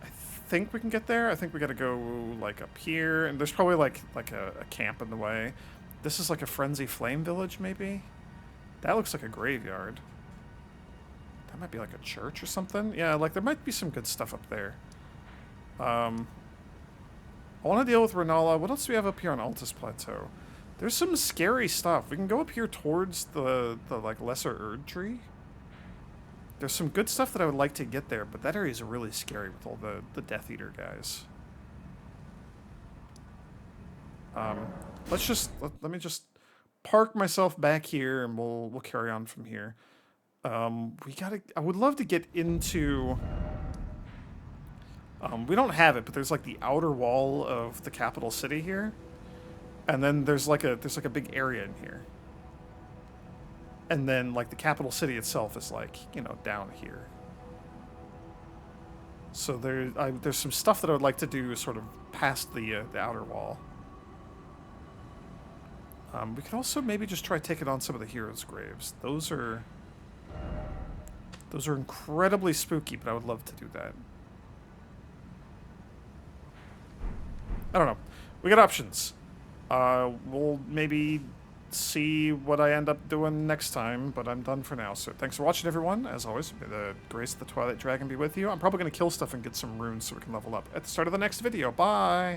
I think we can get there. I think we gotta go, like, up here. And there's probably, like a camp in the way. This is like a Frenzy Flame Village, maybe? That looks like a graveyard. That might be like a church or something. Yeah, like, there might be some good stuff up there. I want to deal with Renala. What else do we have up here on Altus Plateau? There's some scary stuff. We can go up here towards the like, Lesser Erd Tree. There's some good stuff that I would like to get there, but that area is really scary with all the Death Eater guys. Let me just park myself back here, and we'll carry on from here. I would love to get into... we don't have it, but there's, like, the outer wall of the capital city here. And then there's like a big area in here. And then, like, the capital city itself is, like, you know, down here. So there's some stuff that I would like to do sort of past the outer wall. We could also maybe just try taking on some of the heroes' graves. Those are incredibly spooky, but I would love to do that. I don't know. We got options. We'll maybe see what I end up doing next time, but I'm done for now. So thanks for watching, everyone. As always, may the grace of the Twilight Dragon be with you. I'm probably going to kill stuff and get some runes so we can level up at the start of the next video. Bye!